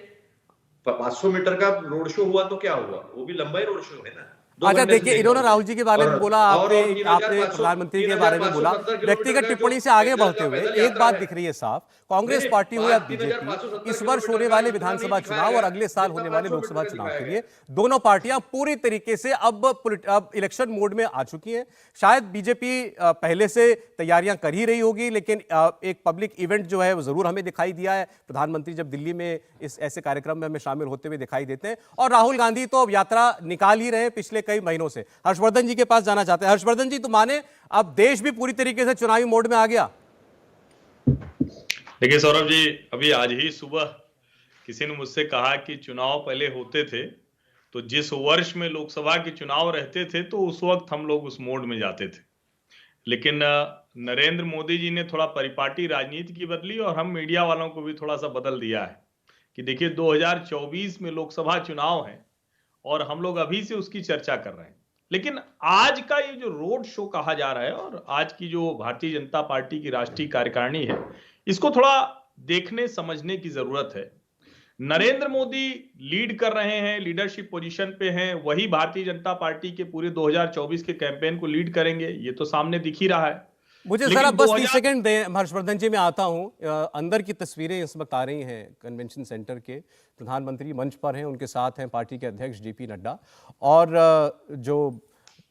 500 मीटर का रोड शो हुआ तो क्या हुआ, वो भी लंबा ही रोड शो है ना। अच्छा देखिए, इन्होंने राहुल जी के बारे में बोला, आपने प्रधानमंत्री के बारे में बोला। व्यक्तिगत टिप्पणी से आगे बढ़ते हुए एक बात दिख रही है साफ, कांग्रेस पार्टी हो या बीजेपी, इस वर्ष होने वाले विधानसभा चुनाव और अगले साल होने वाले लोकसभा चुनाव के लिए दोनों पार्टियां पूरी तरीके से अब इलेक्शन मोड में आ चुकी हैं। शायद बीजेपी पहले से तैयारियां कर ही रही होगी, लेकिन एक पब्लिक इवेंट जो है वो जरूर हमें दिखाई दिया है। प्रधानमंत्री जब दिल्ली में इस ऐसे कार्यक्रम में हमें शामिल होते हुए दिखाई देते हैं, और राहुल गांधी तो अब यात्रा निकाल ही रहे हैं पिछले कई महीनों से। हर्षवर्धन जी के पास जाना चाहते हैं। हर्षवर्धन जी, तो माने अब देश भी पूरी तरीके से चुनावी मोड में आ गया? देखिए सौरभ जी, अभी आज ही सुबह किसी ने मुझसे कहा कि चुनाव पहले होते थे तो जिस वर्ष में लोकसभा के चुनाव रहते थे तो उस वक्त हम लोग उस मोड में जाते थे। लेकिन नरेंद्र मोदी जी ने थोड़ा परिपाटी राजनीति की बदली, और हम मीडिया वालों को भी थोड़ा सा बदल दिया है कि देखिए 2024 में लोकसभा चुनाव है और हम लोग अभी से उसकी चर्चा कर रहे हैं। लेकिन आज का ये जो रोड शो कहा जा रहा है और आज की जो भारतीय जनता पार्टी की राष्ट्रीय कार्यकारिणी है, इसको थोड़ा देखने समझने की जरूरत है। नरेंद्र मोदी लीड कर रहे हैं, लीडरशिप पोजीशन पे हैं, वही भारतीय जनता पार्टी के पूरे 2024 के कैंपेन को लीड करेंगे, ये तो सामने दिख ही रहा है। मुझे जरा बस 30 सेकंड दें हर्षवर्धन जी, मैं आता हूं। अंदर की तस्वीरें इस वक्त आ रही हैं कन्वेंशन सेंटर के। प्रधानमंत्री मंच पर हैं, उनके साथ हैं पार्टी के अध्यक्ष जेपी नड्डा, और जो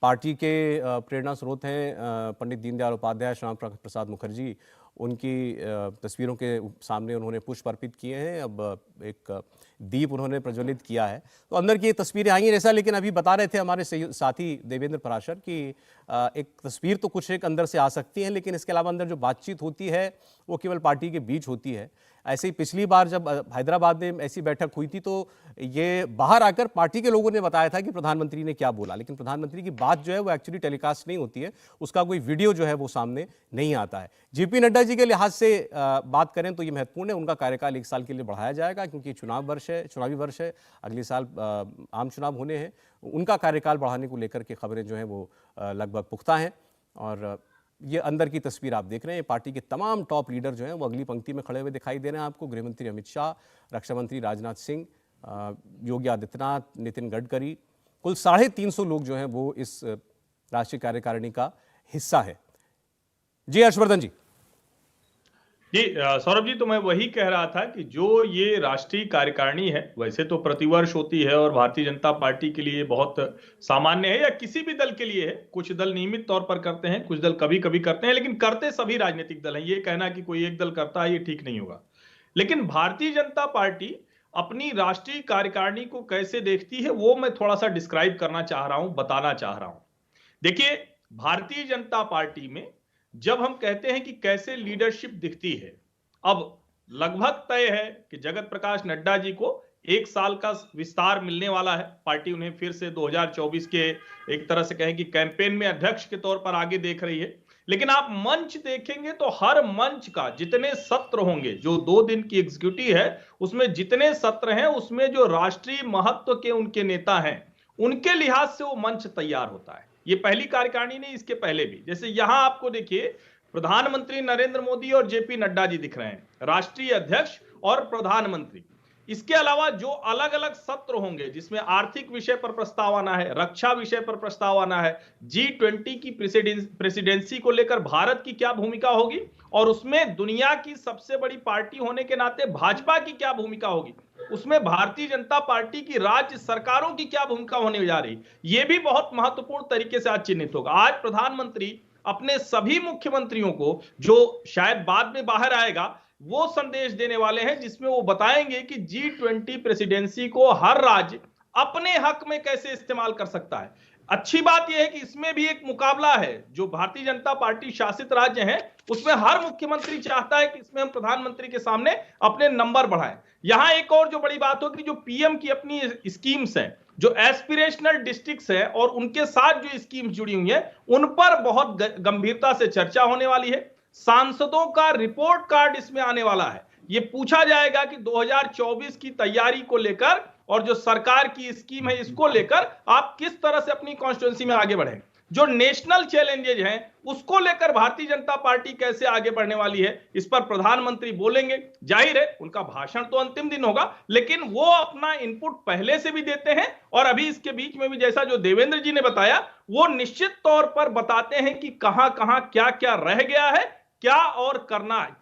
पार्टी के प्रेरणा स्रोत हैं पंडित दीनदयाल उपाध्याय, श्यामा प्रसाद मुखर्जी। उनकी तस्वीरों के सामने उन्होंने पुष्प अर्पित किए हैं। अब एक दीप उन्होंने प्रज्वलित किया है। तो अंदर की ये तस्वीरें आई हैं जैसा, लेकिन अभी बता रहे थे हमारे साथी देवेंद्र पराशर कि एक तस्वीर तो कुछ एक अंदर से आ सकती है, लेकिन इसके अलावा अंदर जो बातचीत होती है वो केवल पार्टी के बीच होती है। ऐसे ही पिछली बार जब हैदराबाद में ऐसी बैठक हुई थी तो ये बाहर आकर पार्टी के लोगों ने बताया था कि प्रधानमंत्री ने क्या बोला, लेकिन प्रधानमंत्री की बात जो है वो एक्चुअली टेलीकास्ट नहीं होती है, उसका कोई वीडियो जो है वो सामने नहीं आता है। जेपी नड्डा जी के लिहाज से बात करें तो ये महत्वपूर्ण है, उनका कार्यकाल 1 साल के लिए बढ़ाया जाएगा क्योंकि चुनावी वर्ष है, अगले साल आम चुनाव होने हैं। उनका कार्यकाल बढ़ाने को लेकर के खबरें जो हैं वो लगभग पुख्ता हैं। और ये अंदर की तस्वीर आप देख रहे हैं, पार्टी के तमाम टॉप लीडर जो हैं वो अगली पंक्ति में खड़े हुए दिखाई दे रहे हैं आपको। गृहमंत्री अमित शाह, रक्षा मंत्री राजनाथ सिंह, योगी आदित्यनाथ, नितिन गडकरी, कुल 350 लोग जो हैं वो इस राष्ट्रीय कार्यकारिणी का हिस्सा है। जी हर्षवर्धन जी। जी सौरभ जी, तो मैं वही कह रहा था कि जो ये राष्ट्रीय कार्यकारिणी है वैसे तो प्रतिवर्ष होती है और भारतीय जनता पार्टी के लिए बहुत सामान्य है, या किसी भी दल के लिए है। कुछ दल नियमित तौर पर करते हैं, कुछ दल कभी कभी करते हैं, लेकिन करते सभी राजनीतिक दल हैं। ये कहना कि कोई एक दल करता है ये ठीक नहीं होगा। लेकिन भारतीय जनता पार्टी अपनी राष्ट्रीय कार्यकारिणी को कैसे देखती है वो मैं थोड़ा सा डिस्क्राइब करना चाह रहा हूं, बताना चाह रहा हूं। देखिए, भारतीय जनता पार्टी में जब हम कहते हैं कि कैसे लीडरशिप दिखती है, अब लगभग तय है कि जगत प्रकाश नड्डा जी को 1 साल का विस्तार मिलने वाला है। पार्टी उन्हें फिर से 2024 के एक तरह से कहें कि कैंपेन में अध्यक्ष के तौर पर आगे देख रही है। लेकिन आप मंच देखेंगे तो हर मंच का जितने सत्र होंगे, जो 2 दिन की एग्जीक्यूटिव है उसमें जितने सत्र हैं, उसमें जो राष्ट्रीय महत्व के उनके नेता हैं उनके लिहाज से वो मंच तैयार होता है। ये पहली कार्यकारिणी नहीं, इसके पहले भी। जैसे यहां आपको देखिए, प्रधानमंत्री नरेंद्र मोदी और जेपी नड्डा जी दिख रहे हैं, राष्ट्रीय अध्यक्ष और प्रधानमंत्री। इसके अलावा जो अलग अलग सत्र होंगे जिसमें आर्थिक विषय पर प्रस्ताव आना है, रक्षा विषय पर प्रस्ताव आना है, G20 की प्रेसिडेंसी को लेकर भारत की क्या भूमिका होगी, और उसमें दुनिया की सबसे बड़ी पार्टी होने के नाते भाजपा की क्या भूमिका होगी, उसमें भारतीय जनता पार्टी की राज्य सरकारों की क्या भूमिका होने जा रही, यह भी बहुत महत्वपूर्ण तरीके से आज चिन्हित होगा। आज प्रधानमंत्री अपने सभी मुख्यमंत्रियों को, जो शायद बाद में बाहर आएगा, वो संदेश देने वाले हैं जिसमें वो बताएंगे कि G20 प्रेसिडेंसी को हर राज्य अपने हक में कैसे इस्तेमाल कर सकता है। अच्छी बात यह है कि इसमें भी एक मुकाबला है। जो भारतीय जनता पार्टी शासित राज्य हैं उसमें हर मुख्यमंत्री चाहता है कि इसमें हम प्रधानमंत्री के सामने अपने नंबर बढ़ाएं। यहां एक और जो बड़ी बात होगी, जो पीएम की अपनी स्कीम्स हैं, जो एस्पिरेशनल डिस्ट्रिक्ट्स हैं और उनके साथ जो स्कीम्स जुड़ी हुई हैं, उन पर बहुत गंभीरता से चर्चा होने वाली है। सांसदों का रिपोर्ट कार्ड इसमें आने वाला है। यह पूछा जाएगा कि 2024 की तैयारी को लेकर और जो सरकार की स्कीम है इसको लेकर आप किस तरह से अपनी कॉन्स्टिट्यूएंसी में आगे बढ़ें। जो नेशनल चैलेंजेज हैं उसको लेकर भारतीय जनता पार्टी कैसे आगे बढ़ने वाली है, इस पर प्रधानमंत्री बोलेंगे। जाहिर है उनका भाषण तो अंतिम दिन होगा, लेकिन वो अपना इनपुट पहले से भी देते हैं और अभी इसके बीच में भी, जैसा जो देवेंद्र जी ने बताया, वो निश्चित तौर पर बताते हैं कि कहां कहां क्या क्या रह गया है, क्या और करना है।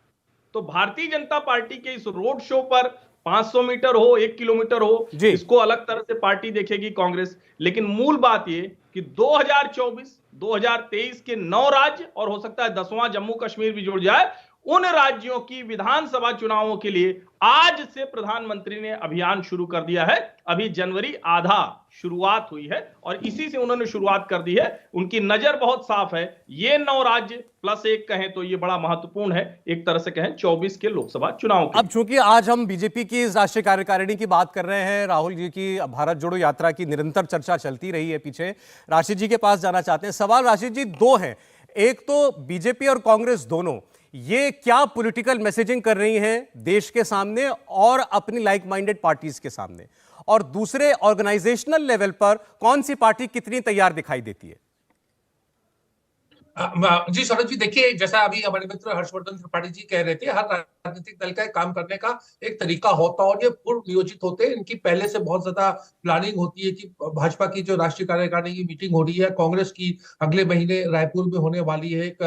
तो भारतीय जनता पार्टी के इस रोड शो पर 500 मीटर हो, 1 किलोमीटर हो, इसको अलग तरह से पार्टी देखेगी कांग्रेस। लेकिन मूल बात यह कि 2024, 2023 के 9 राज्य और हो सकता है 10वां जम्मू कश्मीर भी जुड़ जाए, उन राज्यों की विधानसभा चुनावों के लिए आज से प्रधानमंत्री ने अभियान शुरू कर दिया है। अभी जनवरी आधा शुरुआत हुई है और इसी से उन्होंने शुरुआत कर दी है। उनकी नजर बहुत साफ है। ये 9 राज्य प्लस 1 कहें तो ये बड़ा महत्वपूर्ण है, एक तरह से कहें 24 के लोकसभा चुनाव के। अब चूंकि आज हम बीजेपी की इस राष्ट्रीय कार्यकारिणी की बात कर रहे हैं, राहुल जी की भारत जोड़ो यात्रा की निरंतर चर्चा चलती रही है पीछे, राशिद जी के पास जाना चाहते हैं। सवाल राशिद जी 2 हैं। एक तो बीजेपी और कांग्रेस दोनों ये क्या पॉलिटिकल मैसेजिंग कर रही हैं देश के सामने और अपनी लाइक माइंडेड पार्टीज के सामने, और दूसरे ऑर्गेनाइजेशनल लेवल पर कौन सी पार्टी कितनी तैयार दिखाई देती है? जी सौरभ जी, देखिए जैसा अभी हमारे मित्र हर्षवर्धन त्रिपाठी जी कह रहे थे, हर राजनीतिक दल का एक काम करने का एक तरीका होता है और ये पूर्व नियोजित होते हैं। इनकी पहले से बहुत ज्यादा प्लानिंग होती है कि भाजपा की जो राष्ट्रीय कार्यकारिणी की मीटिंग हो रही है, कांग्रेस की अगले महीने रायपुर में होने वाली है, एक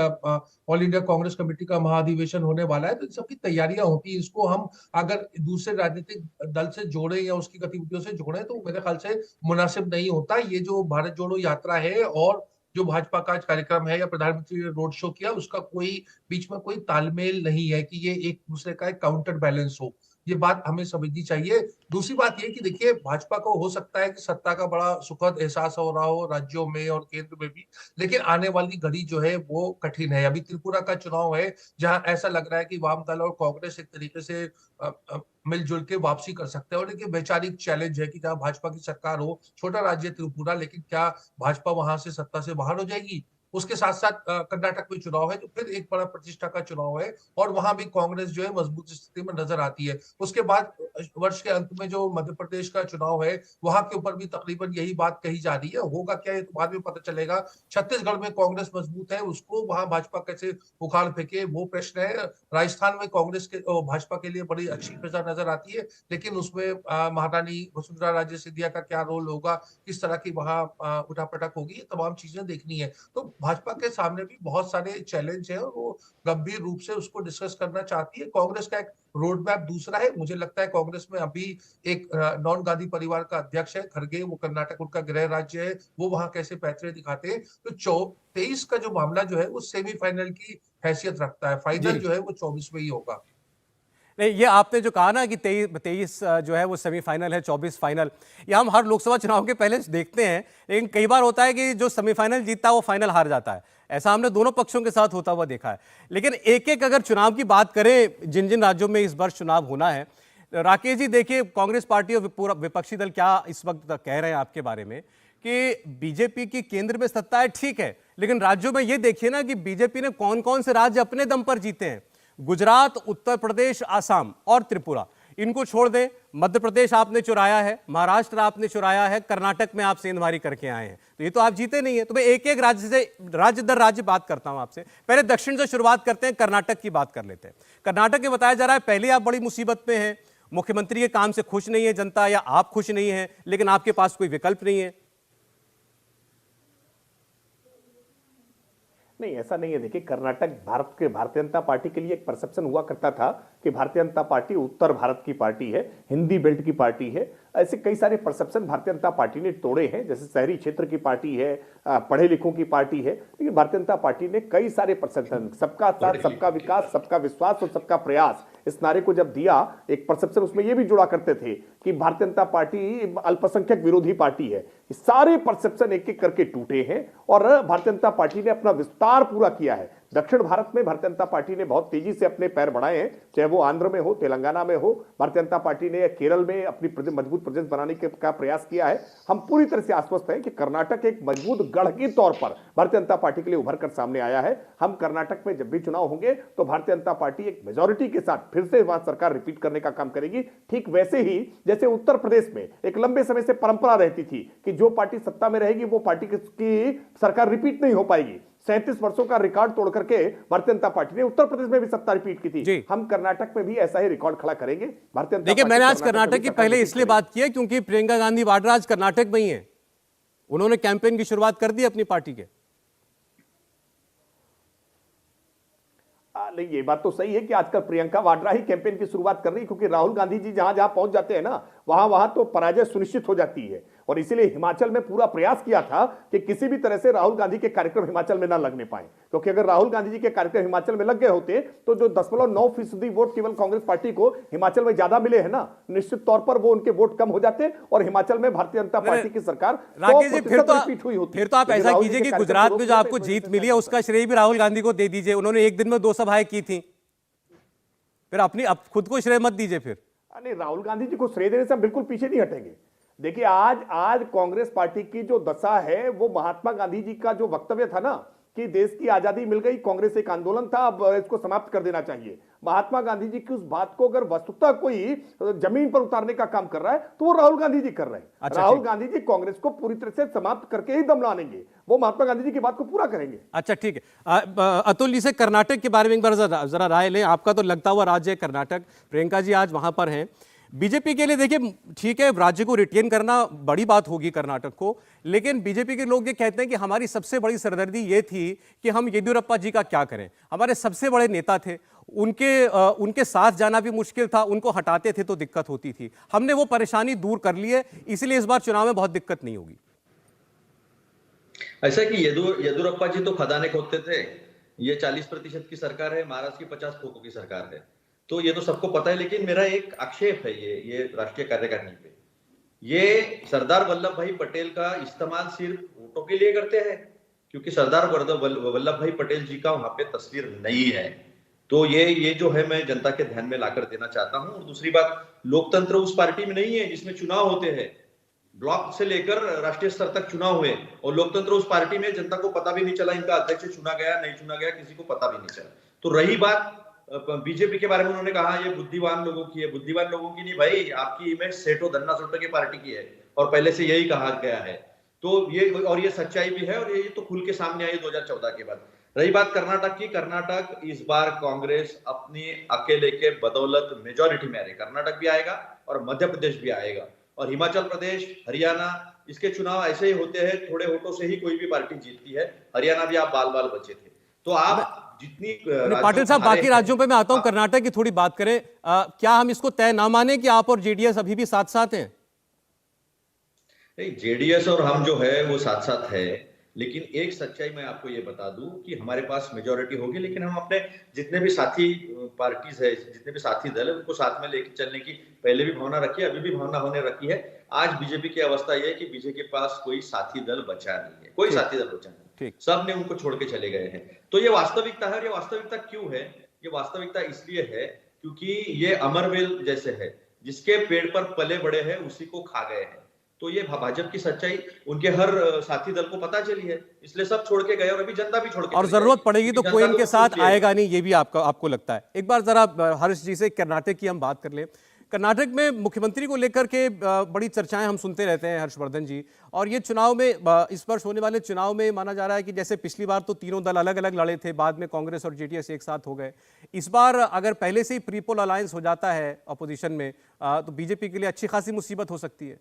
ऑल इंडिया कांग्रेस कमेटी का महाधिवेशन होने वाला है, तो इन सबकी तैयारियां होती है। इसको हम अगर दूसरे राजनीतिक दल से जोड़े या उसकी गतिविधियों से जोड़े तो मेरे ख्याल से मुनासिब नहीं होता। ये जो भारत जोड़ो यात्रा है और जो भाजपा का कार्यक्रम है या प्रधानमंत्री ने रोड शो किया, उसका कोई बीच में कोई तालमेल नहीं है कि ये एक दूसरे का एक काउंटर बैलेंस हो। ये बात हमें समझनी चाहिए। दूसरी बात ये कि देखिए, भाजपा को हो सकता है कि सत्ता का बड़ा सुखद एहसास हो रहा हो राज्यों में और केंद्र में भी, लेकिन आने वाली घड़ी जो है वो कठिन है। अभी त्रिपुरा का चुनाव है जहां ऐसा लग रहा है कि वाम दल और कांग्रेस एक तरीके से मिलजुल के वापसी कर सकते हैं, और देखिए वैचारिक चैलेंज है कि जहां भाजपा की सरकार हो, छोटा राज्य त्रिपुरा, लेकिन क्या भाजपा वहां से सत्ता से बाहर हो जाएगी? उसके साथ साथ कर्नाटक में चुनाव है, तो फिर एक बड़ा प्रतिष्ठा का चुनाव है और वहां भी कांग्रेस जो है मजबूत स्थिति में नजर आती है। उसके बाद वर्ष के अंत में जो मध्य प्रदेश का चुनाव है, वहां के ऊपर भी तकरीबन यही बात कही जा रही है। होगा क्या ये तो बाद में पता चलेगा। छत्तीसगढ़ में कांग्रेस मजबूत है, उसको वहां भाजपा कैसे उखाड़ फेंके वो प्रश्न है। राजस्थान में कांग्रेस के भाजपा के लिए बड़ी अच्छी फिजा नजर आती है, लेकिन उसमें महारानी वसुंधरा राजे सिंधिया का क्या रोल होगा, किस तरह की वहां उठापटक होगी, ये तमाम चीजें देखनी है। तो भाजपा के सामने भी बहुत सारे चैलेंज है और वो गंभीर रूप से उसको डिस्कस करना चाहती है। कांग्रेस का एक रोड मैप दूसरा है। मुझे लगता है कांग्रेस में अभी एक नॉन गांधी परिवार का अध्यक्ष है खड़गे, वो कर्नाटक उनका गृह राज्य है, वो वहां कैसे पैतरे दिखाते हैं। तो 23 का जो मामला जो है वो सेमीफाइनल की हैसियत रखता है, फाइनल जी। जो है वो 24 में ही होगा। नहीं, ये आपने जो कहा ना कि 23 जो है वो सेमीफाइनल है, 24 फाइनल, ये हम हर लोकसभा चुनाव के पहले देखते हैं, लेकिन कई बार होता है कि जो सेमीफाइनल जीतता है वो फाइनल हार जाता है। ऐसा हमने दोनों पक्षों के साथ होता हुआ देखा है। लेकिन एक एक अगर चुनाव की बात करें, जिन जिन राज्यों में इस वर्ष चुनाव होना है, राकेश जी देखिए, कांग्रेस पार्टी और पूरा विपक्षी दल क्या इस वक्त कह रहे हैं आपके बारे में कि बीजेपी की केंद्र में सत्ता है, ठीक है, लेकिन राज्यों में ये देखिए ना कि बीजेपी ने कौन कौन से राज्य अपने दम पर जीते हैं। गुजरात, उत्तर प्रदेश, आसाम और त्रिपुरा, इनको छोड़ दें, मध्य प्रदेश आपने चुराया है, महाराष्ट्र आपने चुराया है, कर्नाटक में आप सेंधमारी करके आए हैं, तो ये तो आप जीते नहीं है। तो मैं एक एक राज्य से, राज्य दर राज्य बात करता हूं आपसे। पहले दक्षिण से शुरुआत करते हैं, कर्नाटक की बात कर लेते हैं। कर्नाटक में बताया जा रहा है पहले आप बड़ी मुसीबत में हैं, मुख्यमंत्री के काम से खुश नहीं है जनता, या आप खुश नहीं है, लेकिन आपके पास कोई विकल्प नहीं है। नहीं, ऐसा नहीं है। देखिए, कर्नाटक भारतीय जनता पार्टी के लिए एक परसेप्शन हुआ करता था कि भारतीय जनता पार्टी उत्तर भारत की पार्टी है, हिंदी बेल्ट की पार्टी है। ऐसे कई सारे परसेप्शन भारतीय जनता पार्टी ने तोड़े हैं। जैसे शहरी क्षेत्र की पार्टी है, पढ़े लिखों की पार्टी है, लेकिन भारतीय जनता पार्टी ने कई सारे परसेप्शन, सबका साथ, सबका विकास, सबका विश्वास और सबका प्रयास, इस नारे को जब दिया, एक परसेप्शन उसमें यह भी जुड़ा करते थे कि भारतीय जनता पार्टी अल्पसंख्यक विरोधी पार्टी है। सारे परसेप्शन एक एक करके टूटे हैं और भारतीय जनता पार्टी ने अपना विस्तार पूरा किया है। दक्षिण भारत में भारतीय जनता पार्टी ने बहुत तेजी से अपने पैर बढ़ाए हैं, चाहे वो आंध्र में हो, तेलंगाना में हो। भारतीय जनता पार्टी ने केरल में अपनी मजबूत प्रेजेंस बनाने का प्रयास किया है। हम पूरी तरह से आश्वस्त हैं कि कर्नाटक एक मजबूत गढ़ के तौर पर भारतीय जनता पार्टी के लिए उभर कर सामने आया है। हम कर्नाटक में जब भी चुनाव होंगे तो भारतीय जनता पार्टी एक मेजोरिटी के साथ फिर से वहां सरकार रिपीट करने का काम करेगी। ठीक वैसे ही जैसे उत्तर प्रदेश में एक लंबे समय से परंपरा रहती थी कि जो पार्टी सत्ता में रहेगी वो पार्टी की सरकार रिपीट नहीं हो पाएगी। 37 वर्षों का रिकॉर्ड तोड़ करके भारतीय जनता पार्टी ने उत्तर प्रदेश में भी सत्ता रिपीट की थी। हम कर्नाटक में भी ऐसा ही रिकॉर्ड खड़ा करेंगे। भारतीय जनता देखिए, मैंने आज कर्नाटक कर्नाटक की पहले इसलिए बात की है क्योंकि प्रियंका गांधी वाड्रा आज कर्नाटक में ही है। उन्होंने कैंपेन की शुरुआत कर दी अपनी पार्टी के। नहीं, ये बात तो सही है कि आजकल प्रियंका वाड्रा ही कैंपेन की शुरुआत कर रही है, क्योंकि राहुल गांधी जी जहां जहां पहुंच जाते हैं ना, वहां तो पराजय सुनिश्चित हो जाती है। और इसीलिए हिमाचल में पूरा प्रयास किया था कि किसी भी तरह से राहुल गांधी के कार्यक्रम हिमाचल में ना लगने पाए, क्योंकि अगर राहुल गांधी जी के कार्यक्रम हिमाचल में लग गए होते तो जो 0.9% वोट केवल कांग्रेस पार्टी को हिमाचल में ज्यादा मिले हैं ना, निश्चित तौर पर वो उनके वोट कम हो जाते और हिमाचल में भारतीय जनता पार्टी की सरकार राकेश जी, फिर तो आप ऐसा राहुल जी कीजिए के कि गुजरात में जो कार्यक्रम आपको जीत मिली है उसका श्रेय भी राहुल गांधी को दे दीजिए। उन्होंने एक दिन में 2 सभाएं की थी, फिर अपनी खुद को श्रेय मत दीजिए। फिर नहीं, राहुल गांधी जी को श्रेय देने से हम बिल्कुल पीछे नहीं हटेंगे। देखिए, आज कांग्रेस पार्टी की जो दशा है वो महात्मा गांधी जी का जो वक्तव्य था ना कि देश की आजादी मिल गई, कांग्रेस एक आंदोलन था, अब इसको समाप्त कर देना चाहिए। महात्मा गांधी जी की उस बात को अगर वस्तुतः कोई जमीन पर उतारने का काम कर रहा है तो वो राहुल गांधी जी कर रहे हैं। अच्छा, राहुल ठीक। गांधी जी कांग्रेस को पूरी तरह से समाप्त करके ही दम लानेंगे, वो महात्मा गांधी जी की बात को पूरा करेंगे। अच्छा, ठीक है। अतुल जी से कर्नाटक के बारे में एक बार जरा राय लें। आपका तो लगता हुआ राज्य है कर्नाटक, प्रियंका जी आज वहां पर हैं। बीजेपी के लिए देखिए, ठीक है, राज्य को रिटेन करना बड़ी बात होगी कर्नाटक को, लेकिन बीजेपी के लोग ये कहते हैं कि हमारी सबसे बड़ी सरदर्दी ये थी कि हम येदियुरप्पा जी का क्या करें। हमारे सबसे बड़े नेता थे, उनके साथ जाना भी मुश्किल था, उनको हटाते थे तो दिक्कत होती थी। हमने वो परेशानी दूर कर ली है, इसलिए इस बार चुनाव में बहुत दिक्कत नहीं होगी। ऐसा कि येदुरप्पा जी तो खदाने खोदते थे। ये 40% की सरकार है, महाराष्ट्र की 50 खोखों की सरकार है, तो ये तो सबको पता है। लेकिन मेरा एक आक्षेप है ये राष्ट्रीय कार्यकारिणी पे, ये सरदार वल्लभ भाई पटेल का इस्तेमाल सिर्फ वोटों के लिए करते हैं, क्योंकि सरदार वल्लभ भाई पटेल जी का वहां पे तस्वीर नहीं है। तो ये जो है मैं जनता के ध्यान में लाकर देना चाहता हूं। और दूसरी बात, लोकतंत्र उस पार्टी में नहीं है जिसमें चुनाव होते हैं। ब्लॉक से लेकर राष्ट्रीय स्तर तक चुनाव हुए और लोकतंत्र उस पार्टी में जनता को पता भी नहीं चला इनका अध्यक्ष चुना गया नहीं चुना गया, किसी को पता भी नहीं चला। तो रही बात बीजेपी के बारे में, उन्होंने कहा ये बुद्धिमान लोगों की है। बुद्धिमान लोगों की नहीं भाई, आपकी इमेज सेठो धन्ना सोटो की पार्टी की है और पहले से यही कहा गया है। तो ये सच्चाई भी है और ये तो खुल के सामने आई 2014 के बाद। रही बात कर्नाटक की, कर्नाटक इस बार कांग्रेस अपनी अकेले के बदौलत मेजॉरिटी में आ रही। कर्नाटक भी आएगा और मध्य प्रदेश भी आएगा और हिमाचल प्रदेश, हरियाणा, इसके चुनाव ऐसे ही होते हैं, थोड़े वोटों से ही कोई भी पार्टी जीतती है। हरियाणा भी आप बाल बाल बचे थे। तो आप जितनी पाटिल साहब, बाकी राज्यों पे मैं आता हूं, कर्नाटक की थोड़ी बात करें। क्या हम इसको तय ना माने कि आप और जेडीएस अभी भी साथ साथ हैं? नहीं, जेडीएस और हम जो है वो साथ साथ है, लेकिन एक सच्चाई मैं आपको ये बता दूं कि हमारे पास मेजॉरिटी होगी, लेकिन हम अपने जितने भी साथी पार्टीज है, जितने भी साथी दल है, उनको साथ में लेकर चलने की पहले भी भावना रखी है, अभी भी भावना होने रखी है। आज बीजेपी की अवस्था यह है कि बीजेपी के पास कोई साथी दल बचा नहीं है, कोई साथी दल बचा नहीं, सब ने उनको छोड़ के चले गए हैं। तो ये वास्तविकता है। और ये वास्तविकता क्यों है? ये वास्तविकता इसलिए है क्योंकि ये अमरवेल जैसे है, जिसके पेड़ पर पले बड़े हैं उसी को खा गए हैं। तो ये भाजपा की सच्चाई उनके हर साथी दल को पता चली है, इसलिए सब छोड़ के गए और अभी जनता भी छोड़ के, और जरूरत पड़ेगी तो कोई इनके साथ आएगा नहीं, ये भी आपको लगता है। एक बार जरा हर्ष जी से कर्नाटक की हम बात कर लें। कर्नाटक में मुख्यमंत्री को लेकर के बड़ी चर्चाएं हम सुनते रहते हैं हर्षवर्धन जी, और ये चुनाव में, इस वर्ष होने वाले चुनाव में माना जा रहा है कि जैसे पिछली बार तो तीनों दल अलग अलग लड़े थे, बाद में कांग्रेस और जेडीएस एक साथ हो गए। इस बार अगर पहले से ही प्रीपोल अलायंस हो जाता है अपोजिशन में, तो बीजेपी के लिए अच्छी खासी मुसीबत हो सकती है।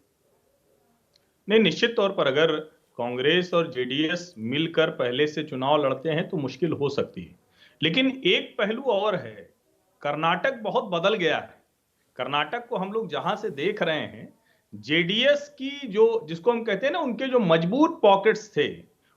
नहीं, निश्चित तौर पर अगर कांग्रेस और जेडीएस मिलकर पहले से चुनाव लड़ते हैं तो मुश्किल हो सकती है। लेकिन एक पहलू और है, कर्नाटक बहुत बदल गया है। कर्नाटक को हम लोग जहां से देख रहे हैं, जेडीएस की जो, जिसको हम कहते हैं ना, उनके जो मजबूत पॉकेट्स थे,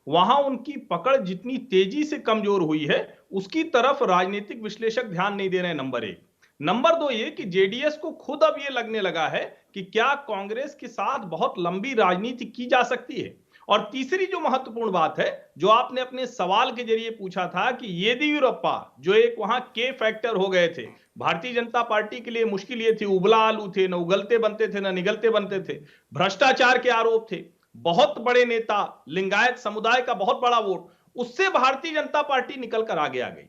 वहां उनकी पकड़ जितनी तेजी से कमजोर हुई है, उसकी तरफ राजनीतिक विश्लेषक ध्यान नहीं दे रहे हैं। नंबर एक। नंबर दो ये कि जेडीएस को खुद अब ये लगने लगा है कि क्या कांग्रेस के साथ बहुत लंबी राजनीति की जा सकती है। और तीसरी जो महत्वपूर्ण बात है, जो आपने अपने सवाल के जरिए पूछा था कि येदियुरप्पा जो एक वहां के फैक्टर हो गए थे, भारतीय जनता पार्टी के लिए मुश्किल ये थी, उबला आलू थे, न उगलते बनते थे न निगलते बनते थे, भ्रष्टाचार के आरोप थे, बहुत बड़े नेता, लिंगायत समुदाय का बहुत बड़ा वोट, उससे भारतीय जनता पार्टी निकल कर आगे आ गई।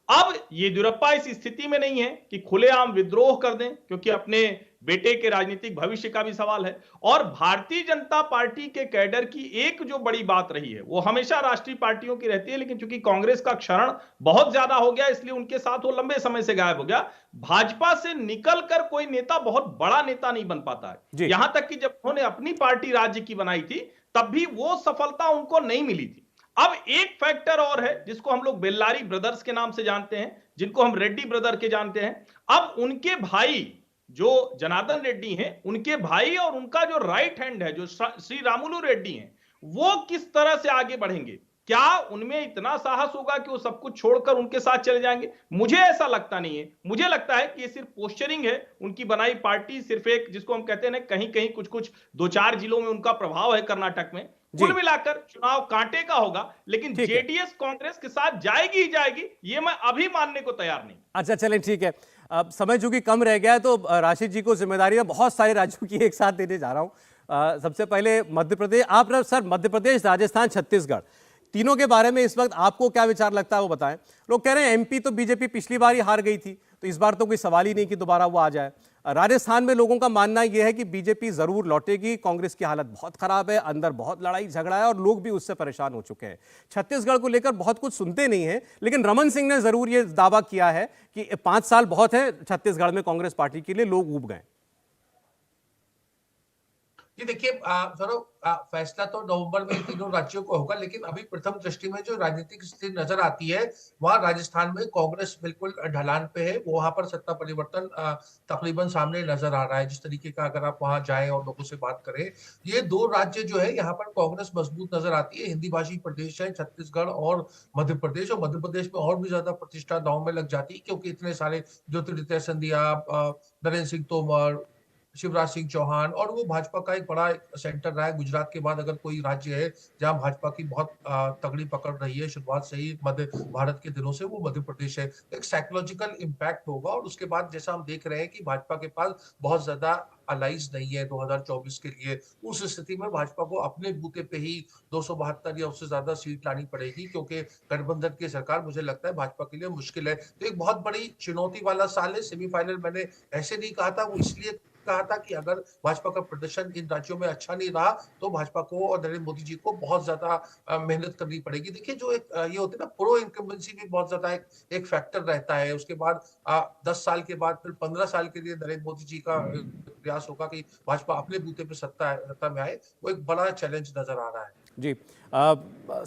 अब येदियुरप्पा इस स्थिति में नहीं है कि खुलेआम विद्रोह कर दें, क्योंकि अपने बेटे के राजनीतिक भविष्य का भी सवाल है। और भारतीय जनता पार्टी के कैडर की एक जो बड़ी बात रही है, वो हमेशा राष्ट्रीय पार्टियों की रहती है, लेकिन चूंकि कांग्रेस का क्षरण बहुत ज्यादा हो गया, इसलिए उनके साथ वो लंबे समय से गायब हो गया। भाजपा से निकलकर कोई नेता बहुत बड़ा नेता नहीं बन पाता है। यहां तक कि जब उन्होंने अपनी पार्टी राज्य की बनाई थी, तब भी वो सफलता उनको नहीं मिली थी। अब एक फैक्टर और है जिसको हम लोग बेल्लारी ब्रदर्स के नाम से जानते हैं, जिनको हम रेड्डी ब्रदर के जानते हैं। अब उनके भाई जो जनार्दन रेड्डी हैं, उनके भाई और उनका जो राइट हैंड है, जो श्री रामुलु रेड्डी हैं, वो किस तरह से आगे बढ़ेंगे? क्या उनमें इतना साहस होगा कि वो सब कुछ छोड़कर उनके साथ चले जाएंगे? मुझे ऐसा लगता नहीं है। मुझे लगता है कि ये सिर्फ पोस्चरिंग है। उनकी बनाई पार्टी सिर्फ एक, जिसको हम कहते हैं ना, कहीं कहीं कुछ कुछ 2-4 जिलों में उनका प्रभाव है कर्नाटक में। कुल मिलाकर चुनाव कांटे का होगा, लेकिन जेडीएस कांग्रेस के साथ जाएगी ही जाएगी, ये मैं अभी मानने को तैयार नहीं। अच्छा, चलें, ठीक है। अब समय चूंकि कम रह गया है, तो राशिद जी को जिम्मेदारी मैं बहुत सारे राज्यों की एक साथ देने जा रहा हूं। सबसे पहले मध्य प्रदेश, आप सर, मध्य प्रदेश, राजस्थान, छत्तीसगढ़, तीनों के बारे में इस वक्त आपको क्या विचार लगता है वो बताएं। लोग कह रहे हैं एमपी तो बीजेपी पिछली बार ही हार गई थी, तो इस बार तो कोई सवाल ही नहीं कि दोबारा वो आ जाए। राजस्थान में लोगों का मानना यह है कि बीजेपी जरूर लौटेगी, कांग्रेस की हालत बहुत खराब है, अंदर बहुत लड़ाई झगड़ा है और लोग भी उससे परेशान हो चुके हैं। छत्तीसगढ़ को लेकर बहुत कुछ सुनते नहीं है, लेकिन रमन सिंह ने जरूर ये दावा किया है कि 5 साल बहुत है छत्तीसगढ़ में कांग्रेस पार्टी के लिए, लोग ऊब गए। ये देखिए जरा फैसला तो नवंबर में तीनों राज्यों को होगा, लेकिन अभी प्रथम दृष्टि में जो राजनीतिक स्थिति नजर आती है वहां राजस्थान में कांग्रेस बिल्कुल ढलान पे है। वहां पर सत्ता परिवर्तन तकरीबन सामने नजर आ रहा है। जिस तरीके का अगर आप वहां जाएं और लोगों से बात करें, ये 2 राज्य जो है यहाँ पर कांग्रेस मजबूत नजर आती है। हिंदी भाषी प्रदेश है छत्तीसगढ़ और मध्य प्रदेश, और मध्य प्रदेश में और भी ज्यादा प्रतिष्ठा दांव में लग जाती है, क्योंकि इतने सारे ज्योतिरादित्य सिंधिया, नरेंद्र सिंह तोमर, शिवराज सिंह चौहान, और वो भाजपा का एक बड़ा सेंटर रहा है। गुजरात के बाद अगर कोई राज्य है जहां भाजपा की बहुत तगड़ी पकड़ रही है शुरुआत से ही मध्य भारत के दिनों से, वो मध्य प्रदेश है। एक साइकोलॉजिकल इम्पैक्ट होगा, और उसके बाद जैसा हम देख रहे हैं कि भाजपा के पास बहुत ज्यादा अलाइज नहीं है 2024 के लिए। उस स्थिति में भाजपा को अपने बूते पे ही 272 या उससे ज्यादा सीट लानी पड़ेगी, क्योंकि गठबंधन की सरकार मुझे लगता है भाजपा के लिए मुश्किल है। तो एक बहुत बड़ी चुनौती वाला साल है। सेमीफाइनल मैंने ऐसे नहीं कहा था, वो इसलिए कहा था कि अगर भाजपा का प्रदर्शन इन राज्यों में अच्छा नहीं रहा तो भाजपा को और नरेंद्र मोदी जी को बहुत ज्यादा मेहनत करनी पड़ेगी। देखिए जो एक ये होती है ना, प्रो इनकम्बेंसी भी बहुत ज्यादा एक फैक्टर रहता है। उसके बाद 10 साल के बाद फिर 15 साल के लिए नरेंद्र मोदी जी का प्रयास होगा कि भाजपा अपने बूते पे सत्ता में आए। वो एक बड़ा चैलेंज नजर आ रहा है। जी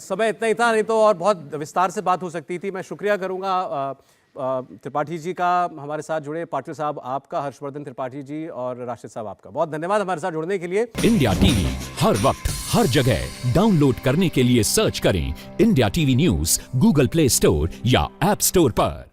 समय इतना ही था, नहीं तो और बहुत विस्तार से बात हो सकती थी। मैं शुक्रिया करूंगा त्रिपाठी जी का, हमारे साथ जुड़े। पाटिल साहब आपका, हर्षवर्धन त्रिपाठी जी और राशिद साहब आपका बहुत धन्यवाद हमारे साथ जुड़ने के लिए। इंडिया टीवी हर वक्त हर जगह डाउनलोड करने के लिए सर्च करें India TV news Google play store या ऐप स्टोर पर।